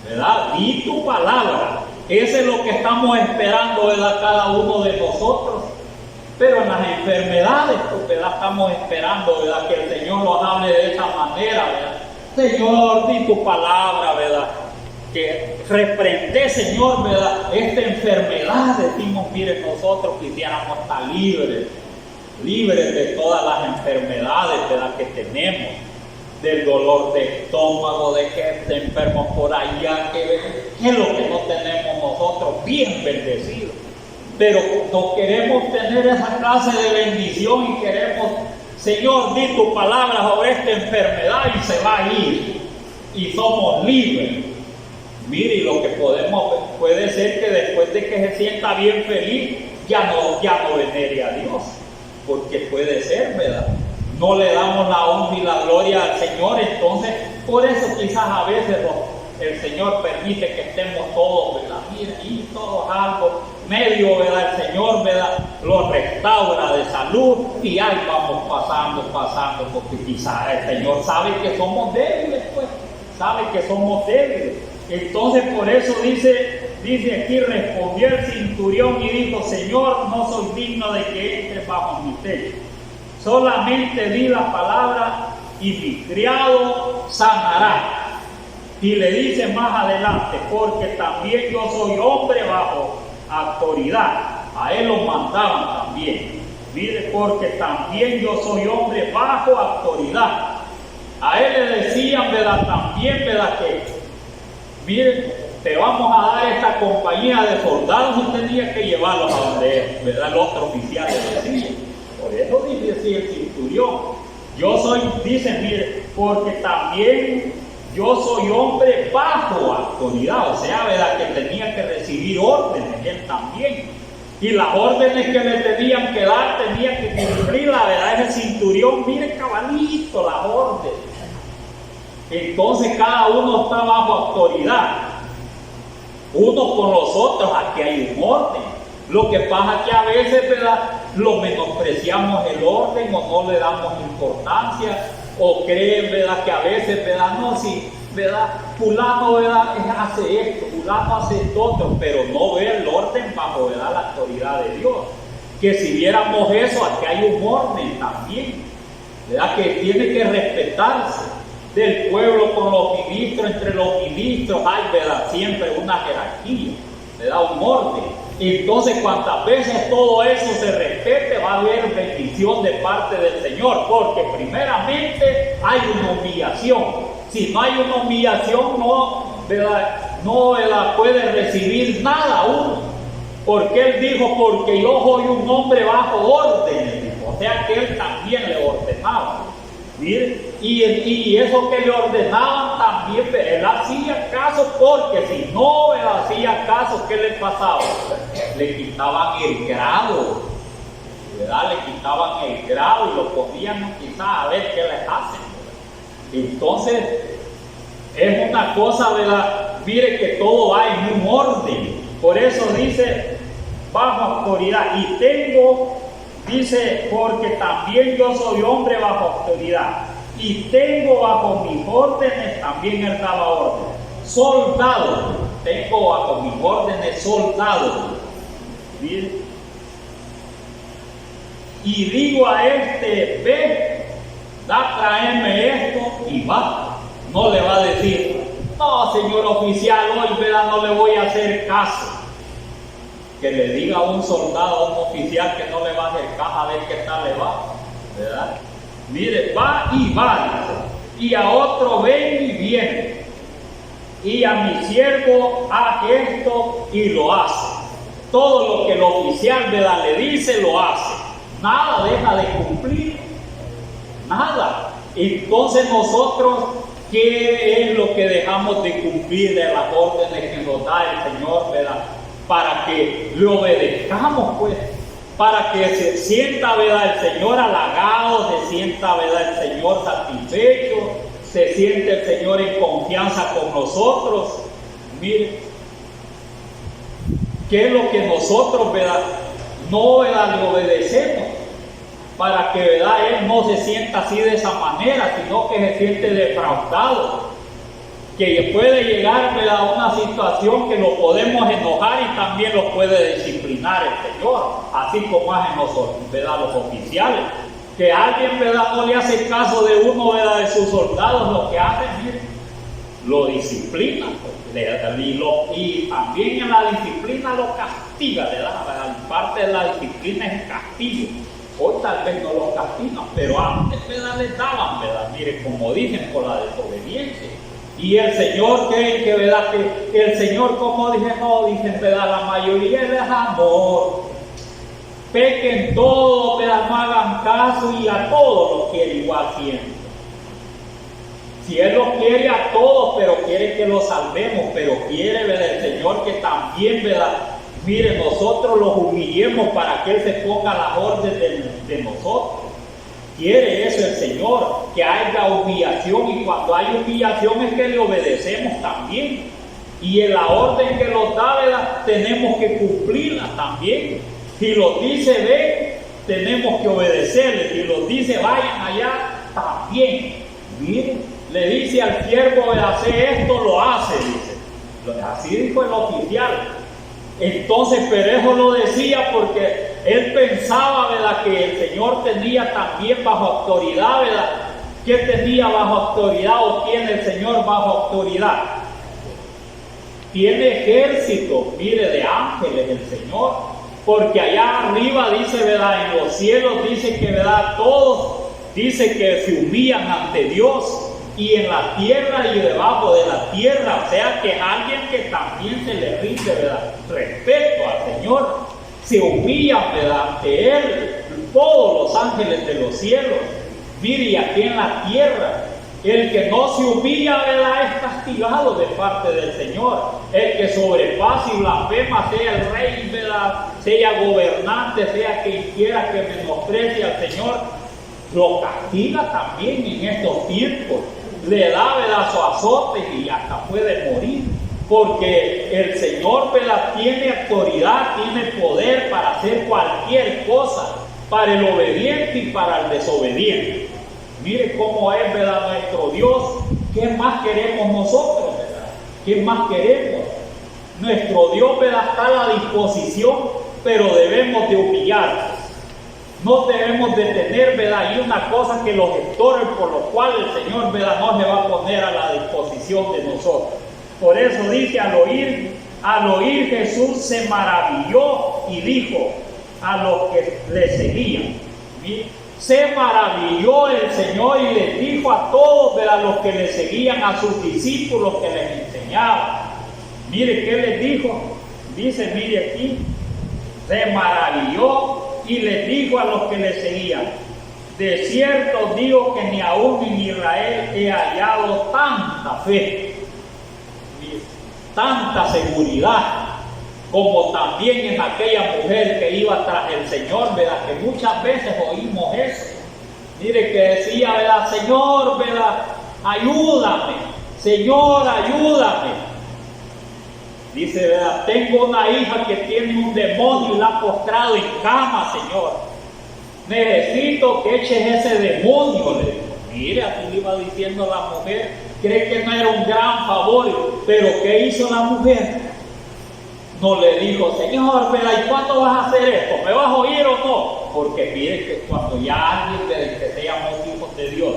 ¿verdad? Di tu palabra. Eso es lo que estamos esperando, ¿verdad? Cada uno de nosotros. Pero en las enfermedades, pues, ¿verdad? Estamos esperando, ¿verdad? Que el Señor nos hable de esa manera, ¿verdad? Señor, di tu palabra, ¿verdad? Que reprende, Señor, ¿verdad? Esta enfermedad, decimos, mire, nosotros quisiéramos estar libres de todas las enfermedades, ¿verdad? Que tenemos, del dolor de estómago, de que esté enfermo por allá, que es lo que no tenemos nosotros, bien bendecidos. Pero no queremos tener esa clase de bendición y queremos, Señor, di tu palabra sobre esta enfermedad y se va a ir. Y somos libres. Mire, lo que puede ser que después de que se sienta bien feliz, ya no venere a Dios. Porque puede ser, ¿verdad? No le damos la honra y la gloria al Señor. Entonces, por eso quizás a veces el Señor permite que estemos todos, ¿verdad? Mire, y todos algo medio, ¿verdad? El Señor, ¿verdad? Lo restaura de salud y ahí vamos pasando, porque quizás el Señor sabe que somos débiles, pues, sabe que somos débiles. Entonces, por eso dice aquí, respondió el centurión y dijo: Señor, no soy digno de que entres bajo mi techo. Solamente di la palabra y mi criado sanará. Y le dice más adelante: porque también yo soy hombre bajo autoridad. A él lo mandaban también. Mire, porque también yo soy hombre bajo autoridad. A él le decían, ¿verdad? También, ¿verdad? Que, mire, te vamos a dar esta compañía de soldados y tenía que llevarlos a donde él, ¿verdad? El otro oficial le decía. Por eso dice así el centurión. Yo soy, dice, mire, porque también yo soy hombre bajo autoridad, o sea, ¿verdad? Que tenía que recibir órdenes, él también. Y las órdenes que le tenían que dar, tenía que cumplir, la verdad, ese centurión, mire, cabalito, las órdenes. Entonces cada uno está bajo autoridad, unos con los otros. Aquí hay un orden. Lo que pasa es que a veces, ¿verdad?, lo menospreciamos el orden o no le damos importancia, o creen, ¿verdad?, que a veces, ¿verdad?, no, sí, ¿verdad?, fulano, ¿verdad?, hace esto, fulano hace esto otro, pero no ve el orden bajo, ¿verdad?, la autoridad de Dios. Que si viéramos eso, aquí hay un orden también, ¿verdad?, que tiene que respetarse. Del pueblo con los ministros, entre los ministros hay, ¿verdad?, siempre una jerarquía, ¿verdad?, un orden. Entonces, cuantas veces todo eso se respete, va a haber bendición de parte del Señor, porque primeramente hay una humillación. Si no hay una humillación, no puede recibir nada uno. Porque él dijo: porque yo soy un hombre bajo órdenes. O sea que él también le ordenaba. Mire, y eso que le ordenaban también, él hacía caso, porque si no él hacía caso, ¿qué le pasaba? Le quitaban el grado, ¿verdad? Le quitaban el grado y lo ponían quizás a ver qué les hacen, ¿verdad? Entonces, es una cosa, ¿verdad? Mire que todo va en un orden. Por eso dice bajo autoridad. Y tengo, dice, porque también yo soy hombre bajo autoridad. Y tengo bajo mis órdenes, también él daba orden, soldados. Tengo bajo mis órdenes soldados. Bien. Y digo a este: ve, tráeme esto y va. No le va a decir: no, señor oficial, hoy, ¿verdad?, no le voy a hacer caso. Que le diga a un soldado, a un oficial, que no le va a hacer caso, a ver qué tal le va, ¿verdad? Mire, va y va, y a otro ven y viene, y a mi siervo haz esto y lo hace. Todo lo que el oficial, ¿verdad?, le dice, lo hace. Nada deja de cumplir, nada. Entonces nosotros, ¿qué es lo que dejamos de cumplir de las órdenes que nos da el Señor, ¿verdad?, para que le obedezcamos, pues? Para que se sienta, ¿verdad?, el Señor halagado, se sienta, ¿verdad?, el Señor satisfecho, se siente el Señor en confianza con nosotros. Mire, ¿qué es lo que nosotros, ¿verdad?, no, ¿verdad?, le obedecemos? Para que, ¿verdad?, Él no se sienta así de esa manera, sino que se siente defraudado. que puede llegar, ¿verdad?, a una situación que lo podemos enojar y también lo puede disciplinar el Señor, así como hacen los oficiales, que alguien, ¿verdad?, no le hace caso de uno, ¿verdad?, de sus soldados, lo que hacen, miren, lo disciplina, y también en la disciplina lo castiga, ¿verdad? Parte de la disciplina es el castigo. Hoy tal vez no los castigan, pero antes, ¿verdad?, les daban, ¿verdad? Mire, como dicen, por la desobediencia. Y el Señor, ¿verdad?, que el Señor, como dije, no, dicen, ¿verdad?, la mayoría es amor. Pequen todo, ¿verdad?, no hagan caso y a todos los quiere igual siempre. Si Él los quiere a todos, pero quiere que los salvemos, pero quiere, ¿verdad?, el Señor que también, ¿verdad?, mire, nosotros los humillemos para que Él se ponga a las órdenes de nosotros. Quiere eso el Señor, que haya humillación, y cuando hay humillación es que le obedecemos también. Y en la orden que nos da, ¿verdad?, tenemos que cumplirla también. Si los dice ven, tenemos que obedecerle. Si los dice vayan allá, también. Miren, le dice al siervo de hacer esto, lo hace, dice. Así dijo el oficial. Entonces, pero eso lo decía porque él pensaba, ¿verdad?, que el Señor tenía también bajo autoridad, ¿verdad? ¿Qué tenía bajo autoridad o tiene el Señor bajo autoridad? Tiene ejército, mire, de ángeles el Señor, porque allá arriba dice, ¿verdad?, en los cielos dice que, ¿verdad?, todos dice que se humillan ante Dios, y en la tierra y debajo de la tierra, o sea que alguien que también se le rinde, ¿verdad?, respeto al Señor, se humilla, ¿verdad?, ante Él, todos los ángeles de los cielos. Mire, y aquí en la tierra, el que no se humilla, ¿verdad?, es castigado de parte del Señor. El que sobrepasa y blasfema, sea el rey, ¿verdad?, sea gobernante, sea quien quiera que menosprecie al Señor, lo castiga también en estos tiempos. Le da, ¿verdad?, su azote y hasta puede morir, porque el Señor, ¿verdad?, tiene autoridad, tiene poder para hacer cualquier cosa, para el obediente y para el desobediente. Mire cómo es, ¿verdad?, nuestro Dios. ¿Qué más queremos nosotros, verdad? ¿Qué más queremos? Nuestro Dios, ¿verdad?, está a la disposición, pero debemos de humillarnos. No debemos de tener, ¿verdad?, y una cosa que los gestores por los cuales el Señor, ¿verdad?, no se va a poner a la disposición de nosotros. Por eso dice, al oír Jesús se maravilló y dijo a los que le seguían. ¿Sí? Se maravilló el Señor y les dijo a todos, ¿verdad?, los que le seguían, a sus discípulos que les enseñaban. Mire qué les dijo. Dice, mire aquí, se maravilló y les dijo a los que le seguían: de cierto digo que ni aún en Israel he hallado tanta fe, tanta seguridad, como también en aquella mujer que iba tras el Señor, ¿verdad? Que muchas veces oímos eso. Mire que decía, ¿verdad?, Señor, ¿verdad?, ayúdame, Señor, ayúdame. Dice, ¿verdad?, tengo una hija que tiene un demonio y la ha postrado en cama, Señor. Necesito que eches ese demonio, le dijo. Mire, así le iba diciendo la mujer. Cree que no era un gran favor, pero ¿qué hizo la mujer? No le dijo, Señor, ¿verdad?, ¿y cuándo vas a hacer esto? ¿Me vas a oír o no? Porque mire que cuando ya alguien que seamos hijos de Dios,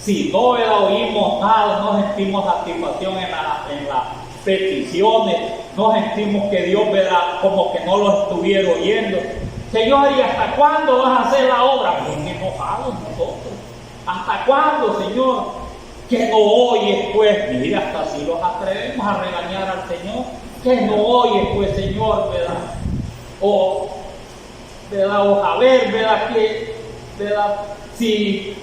si no, ¿verdad?, oímos nada, no sentimos satisfacción en las peticiones, no sentimos que Dios, ¿verdad?, como que no lo estuviera oyendo. Señor, ¿y hasta cuándo vas a hacer la obra? Bien enojados nosotros. ¿Hasta cuándo, Señor? Que no oyes, pues. Mira, hasta si los atrevemos a regañar al Señor. Que no oyes, pues, Señor, ¿verdad? O saber, ¿verdad?, que, ¿verdad?, si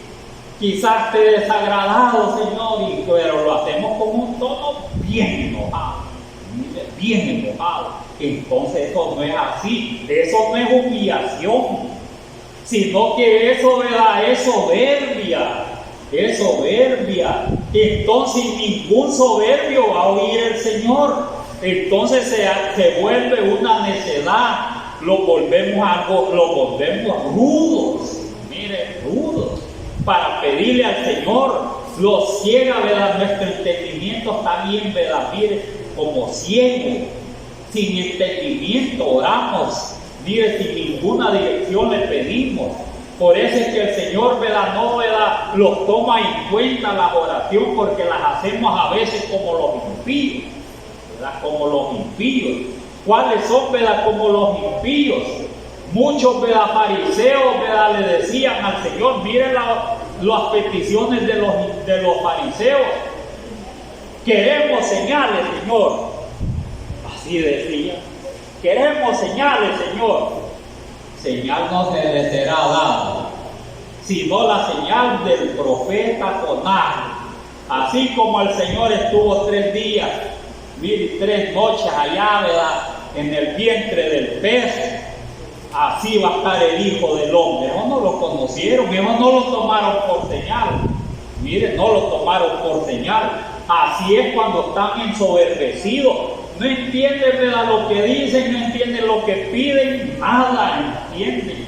quizás te he desagradado, Señor, pero lo hacemos con un tono bien enojado, bien enojado. Entonces eso no es así, eso no es humillación, sino que eso, ¿verdad?, es soberbia, es soberbia. Entonces ningún soberbio va a oír el Señor. Entonces se vuelve una necedad, lo volvemos rudos, mire, rudos, para pedirle al Señor. los ciega, ¿verdad? Nuestro entendimiento está bien, ¿verdad? Mire, como ciego, sin entendimiento oramos, mire, sin ninguna dirección le pedimos. Por eso es que el Señor, ¿verdad? No, ¿verdad? Los toma en cuenta las oraciones, porque las hacemos a veces como los impíos, ¿verdad? Como los impíos. ¿Cuáles son, ¿verdad? Como los impíos. Muchos, ¿verdad? Fariseos, ¿verdad? Le decían al Señor, miren las peticiones de los fariseos. Queremos señales, Señor. Así decían. Queremos señales, Señor. Señal no se le será dada, sino la señal del profeta Jonás. Así como el Señor estuvo 3 días, 3 noches allá, ¿verdad? En el vientre del pez, así va a estar el Hijo del Hombre. Ellos no lo conocieron, ellos no lo tomaron por señal. Miren, no lo tomaron por señal. Así es cuando están ensoberbecidos. No entienden, ¿verdad? Lo que dicen, no entienden lo que piden, nada entienden,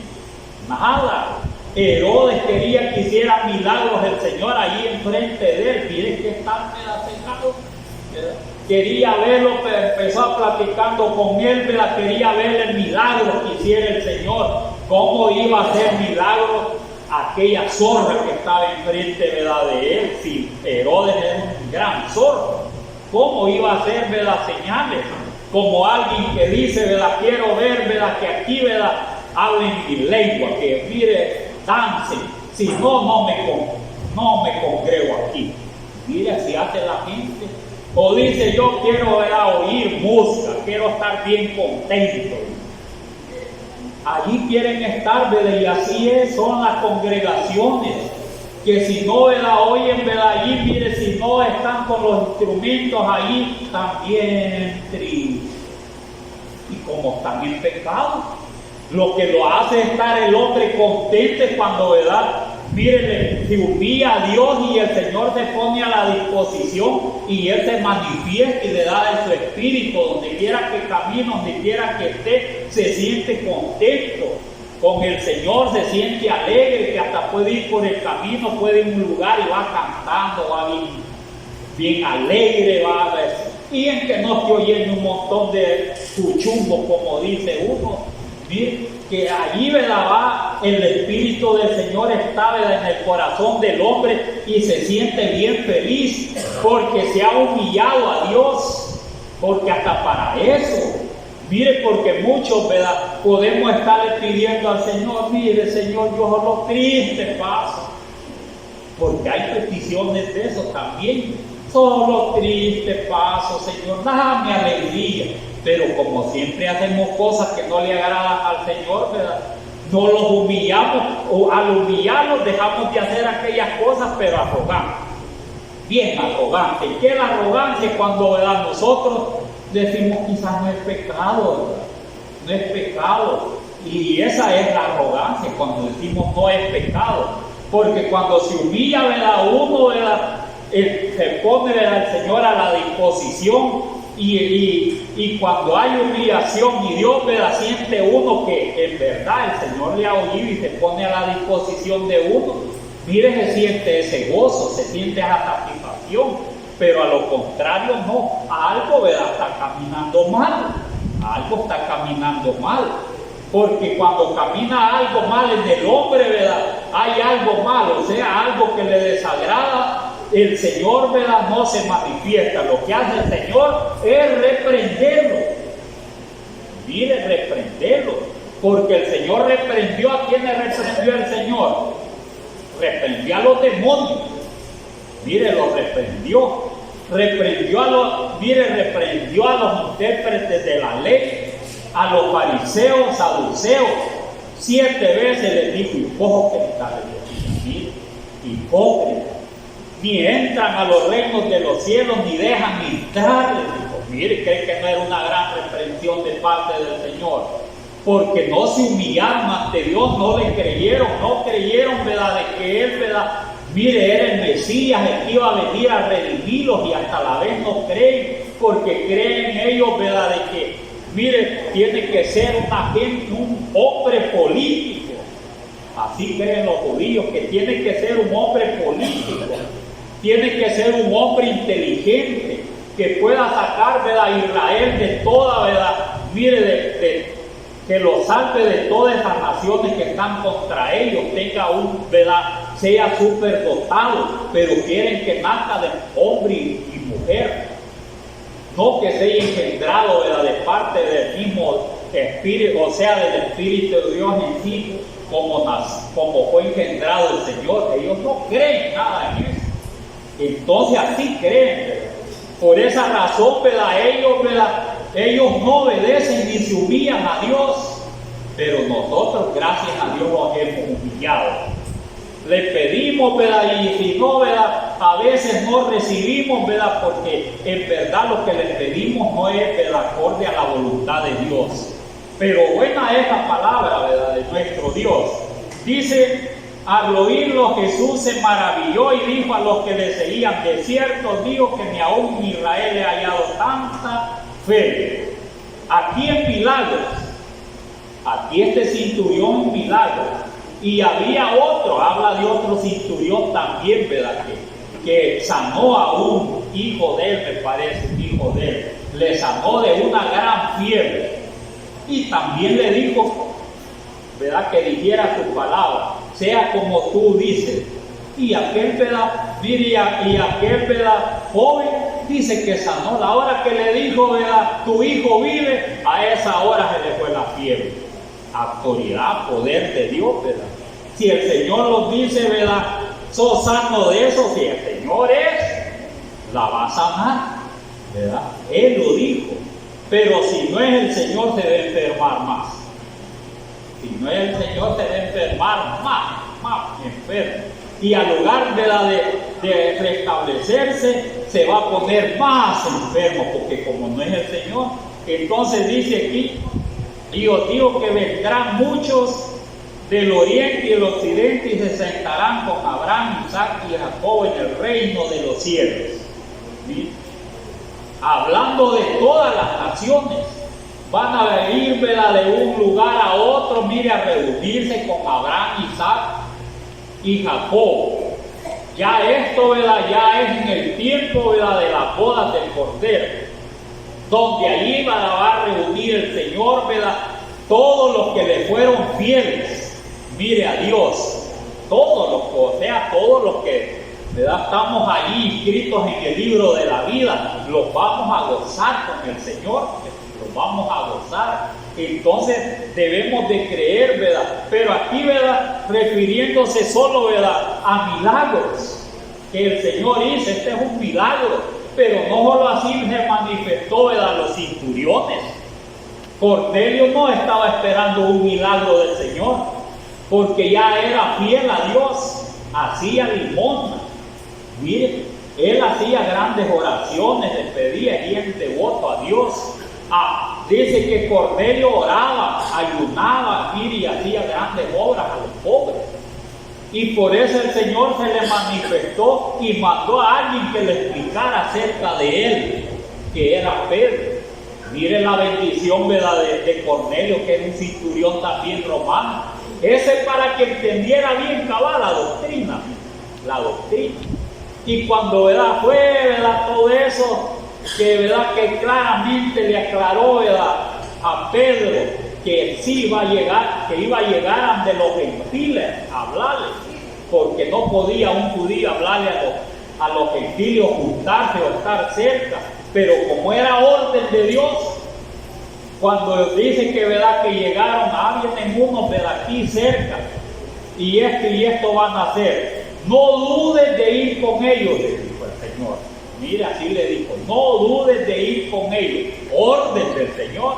nada. Herodes quería que hiciera milagros el Señor allí enfrente de él. Miren que están pedaceados. Quería verlo, pero empezó a platicando con él, ¿verdad? Quería ver el milagro que hiciera el Señor. ¿Cómo iba a hacer milagros aquella zorra que estaba enfrente, ¿verdad? De él? Si Herodes era un gran zorro, ¿cómo iba a hacer, ¿verdad? Señales? Como alguien que dice, ¿verdad? Quiero ver, ¿verdad? Que aquí, ¿verdad? Hablen mi lengua, que mire, dancen. Si no, no me congrego aquí. Mire, así hace la gente. O dice, yo quiero, ¿verdad? Oír música, quiero estar bien contento. Allí quieren estar, ¿verdad? Y así son las congregaciones. Que si no, ¿verdad? Oyen, ¿verdad? Allí, mire, si no están con los instrumentos allí, también tristes. Y como están en pecado, lo que lo hace estar el hombre contento es cuando, ¿verdad? Mire, se humilla a Dios y el Señor se pone a la disposición y Él se manifiesta y le da de su espíritu, donde quiera que camine, donde quiera que esté, se siente contento. Con el Señor se siente alegre, que hasta puede ir por el camino, puede ir a un lugar y va cantando, va bien alegre, va a ver. Y en que no esté oyendo un montón de cuchumbos, como dice uno, ¿sí? Que allí, ¿verdad? Va el Espíritu del Señor, está, ¿verdad? En el corazón del hombre y se siente bien feliz porque se ha humillado a Dios, porque hasta para eso. Mire, porque muchos, ¿verdad? Podemos estarle pidiendo al Señor, mire, Señor, yo solo triste paso. Porque hay peticiones de eso también. Solo triste paso, Señor, dame alegría. Pero como siempre hacemos cosas que no le agradan al Señor, ¿verdad? No los humillamos, o al humillarlos dejamos de hacer aquellas cosas, pero arrogantes. Bien arrogante. ¿Qué es la arrogancia? Cuando, ¿verdad? Nosotros decimos quizás no es pecado, ¿verdad? No es pecado. Y esa es la arrogancia, cuando decimos no es pecado. Porque cuando se humilla, ¿verdad? Uno, ¿verdad? Se pone, ¿verdad? El Señor a la disposición. Y cuando hay humillación y Dios, ¿verdad? Siente uno que en verdad el Señor le ha oído y se pone a la disposición de uno. Mire, se siente ese gozo, se siente esa satisfacción. Pero a lo contrario no, algo, ¿verdad? Está caminando mal, algo está caminando mal, porque cuando camina algo mal en el hombre, ¿verdad? Hay algo mal, o sea, algo que le desagrada, el Señor, ¿verdad? No se manifiesta. Lo que hace el Señor es reprenderlo. Mire, reprenderlo, porque el Señor reprendió. ¿A quiénes reprendió el Señor? Reprendió a los demonios. Mire, los reprendió. Reprendió a los intérpretes de la ley, a los fariseos, saduceos. 7 veces les dijo hipócritas. Mire, hipócritas. Ni entran a los reinos de los cielos, ni dejan entrar. Les dijo, mire, cree que no era una gran reprensión de parte del Señor. Porque no se humillaron ante Dios, no le creyeron, ¿verdad? De que Él, ¿verdad? Mire, era el Mesías, el que iba a venir a redimirlos, y hasta la vez no creen, porque creen ellos, ¿verdad? De que, mire, tiene que ser un hombre político. Así creen los judíos, que tiene que ser un hombre político. Tiene que ser un hombre inteligente que pueda sacar, ¿verdad?, a Israel de toda, ¿verdad? Mire, que lo salve de todas esas naciones que están contra ellos, tenga ¿verdad?, sea superdotado, pero quieren que nazca de hombre y mujer, no que sea engendrado, ¿verdad?, de parte del mismo Espíritu, o sea, del Espíritu de Dios en sí, como fue engendrado el Señor. Ellos no creen nada en eso. Entonces así creen, ¿verdad? Por esa razón, ¿verdad?, ellos no obedecen ni se humillan a Dios, pero nosotros, gracias a Dios, los hemos humillado. Le pedimos, ¿verdad?, y si no, ¿verdad?, a veces no recibimos, ¿verdad?, porque en verdad lo que le pedimos no es, ¿verdad?, acorde a la voluntad de Dios. Pero buena es la palabra, ¿verdad?, de nuestro Dios. Dice: al oírlo, Jesús se maravilló y dijo a los que le seguían: de cierto digo que ni aún en Israel he hallado tanta fe. Aquí en milagros, aquí este centurión en milagros, y había otro, habla de otro centurión también, ¿verdad?, que sanó a un hijo de él, me parece, un hijo de él, le sanó de una gran fiebre, y también le dijo, ¿verdad?, que dijera tu palabra, sea como tú dices. Y aquel, ¿verdad?, y aquel, ¿verdad?, joven, dice que sanó. La hora que le dijo, ¿verdad?, tu hijo vive, a esa hora se le fue la fiebre. Autoridad, poder de Dios, ¿verdad? Si el Señor nos dice, ¿verdad?, sos sano de eso, si el Señor la va a sanar, ¿verdad? Él lo dijo. Pero si no es el Señor, se debe enfermar más. Si no es el Señor, se debe enfermar más enfermo. Y al lugar, ¿verdad?, de restablecerse, se va a poner más enfermo, porque como no es el Señor. Entonces dice aquí: y os digo que vendrán muchos del oriente y del occidente y se sentarán con Abraham, Isaac y Jacob en el reino de los cielos. ¿Sí? Hablando de todas las naciones, van a venir, ¿verdad?, de un lugar a otro, mire, a reunirse con Abraham, Isaac y Jacob. Ya esto, ¿verdad?, ya es en el tiempo, ¿verdad?, de las bodas del Cordero, donde allí va a reunir el Señor, ¿verdad?, todos los que le fueron fieles, mire, a Dios, todos los que, ¿verdad?, estamos allí inscritos en el libro de la vida, los vamos a gozar con el Señor, los vamos a gozar. Entonces debemos de creer, ¿verdad? Pero aquí, ¿verdad?, refiriéndose solo, ¿verdad?, a milagros que el Señor hizo. Este es un milagro, pero no solo así se manifestó, ¿verdad?, los centuriones. Cornelio no estaba esperando un milagro del Señor, porque ya era fiel a Dios, hacía limosna. Mire, él hacía grandes oraciones, le pedía bien devoto a Dios. Dice que Cornelio oraba, ayunaba, mire, y hacía grandes obras a los pobres. Y por eso el Señor se le manifestó y mandó a alguien que le explicara acerca de él, que era Pedro. Mire la bendición, ¿verdad?, de Cornelio, que era un centurión también romano. Ese para que entendiera bien cabal la doctrina. Y cuando, ¿verdad?, fue, ¿verdad?, todo eso, que, ¿verdad?, que claramente le aclaró, ¿verdad?, a Pedro que sí iba a llegar, que iba a llegar ante los gentiles a hablarle, porque no podía un judío hablarle a los gentiles, juntarse o estar cerca. Pero como era orden de Dios, cuando dice que, ¿verdad?, que llegaron, vienen unos de aquí cerca, y esto van a hacer, no dudes de ir con ellos, le dijo el Señor. Mira, así le dijo: no dudes de ir con ellos. Orden del Señor: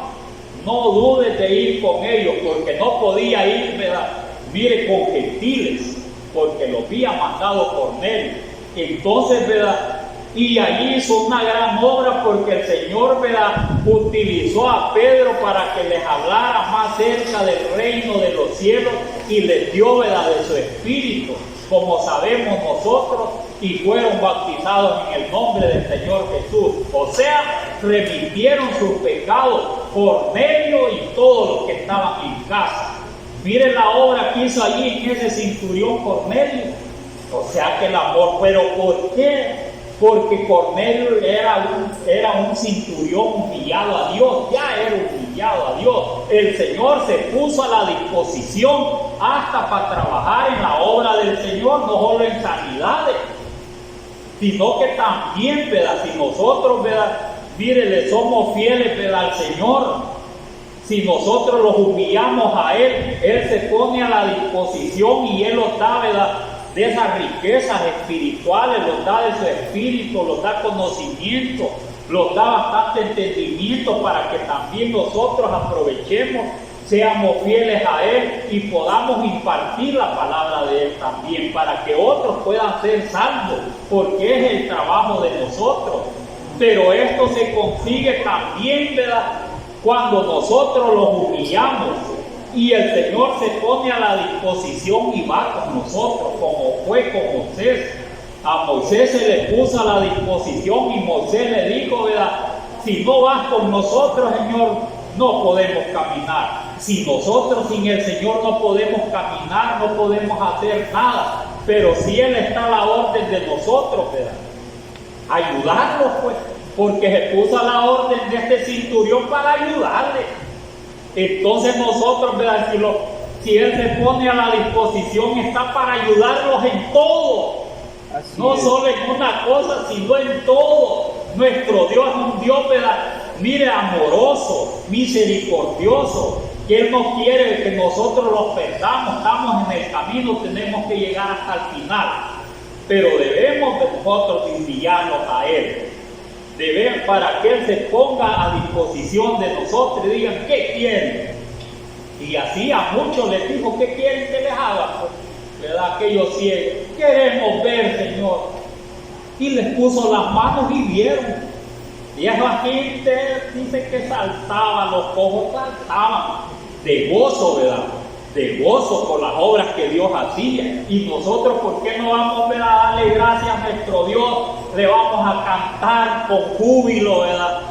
no dudes de ir con ellos, porque no podía ir, ¿verdad?, mire, con gentiles, porque lo había mandado Cornelio. Entonces, ¿verdad?, y allí hizo una gran obra, porque el Señor, ¿verdad?, utilizó a Pedro para que les hablara más cerca del reino de los cielos y les dio, ¿verdad?, de su espíritu, como sabemos nosotros, y fueron bautizados en el nombre del Señor Jesús. O sea, remitieron sus pecados Cornelio y todos los que estaban en casa. Miren la obra que hizo allí en ese centurión Cornelio. O sea que el amor, pero ¿por qué? Porque Cornelio era un centurión humillado a Dios, ya era humillado a Dios. El Señor se puso a la disposición hasta para trabajar en la obra del Señor, no solo en sanidades, sino que también, ¿verdad? Si nosotros, ¿verdad? Mire, le somos fieles, ¿verdad? Al Señor, si nosotros los humillamos a Él se pone a la disposición y Él nos da, ¿verdad?, de esas riquezas espirituales, nos da de su espíritu, nos da conocimiento, nos da bastante entendimiento para que también nosotros aprovechemos, seamos fieles a Él y podamos impartir la palabra de Él también, para que otros puedan ser salvos, porque es el trabajo de nosotros. Pero esto se consigue también, ¿verdad?, cuando nosotros los humillamos y el Señor se pone a la disposición y va con nosotros, como fue con Moisés. A Moisés se le puso a la disposición y Moisés le dijo, ¿verdad?, si no vas con nosotros, Señor, no podemos caminar. Si nosotros sin el Señor no podemos caminar, no podemos hacer nada. Pero si Él está a la orden de nosotros, ¿verdad?, ayudarlos, pues, porque se puso a la orden de este centurión para ayudarle. Entonces nosotros, ¿verdad?, si Él se pone a la disposición, está para ayudarlos en todo. No solo en una cosa, sino en todo. Nuestro Dios es un Dios, ¿verdad?, mire, amoroso, misericordioso, que Él no quiere que nosotros los perdamos. Estamos en el camino, tenemos que llegar hasta el final, pero debemos de nosotros enviarnos a Él. Deben, para que Él se ponga a disposición de nosotros y digan, ¿qué quieren? Y así a muchos les dijo, ¿qué quieren que les haga? Pues, ¿verdad? Aquellos ciegos, queremos ver, Señor. Y les puso las manos y vieron. Y esa gente dice que saltaban, los cojos saltaban de gozo, ¿verdad?, de gozo por las obras que Dios hacía. Y nosotros, ¿por qué no vamos, ¿verdad?, a darle gracias a nuestro Dios? Le vamos a cantar con júbilo, ¿verdad?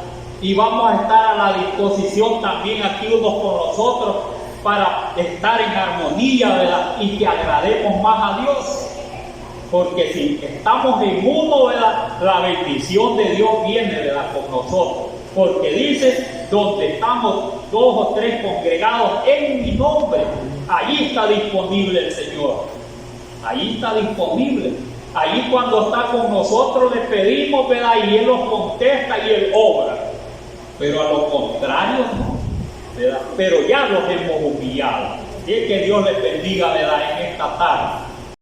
Y vamos a estar a la disposición también aquí unos con los otros para estar en armonía, ¿verdad?, y que agrademos más a Dios. Porque si estamos en uno, ¿verdad?, la bendición de Dios viene, ¿verdad?, con nosotros. Porque dice, donde estamos 2 o 3 congregados en mi nombre, allí está disponible el Señor. Allí está disponible. Allí cuando está con nosotros le pedimos, ¿verdad?, y Él nos contesta y Él obra. Pero a lo contrario, no, ¿verdad? Pero ya los hemos humillado. Y es que Dios les bendiga, ¿verdad?, en esta tarde.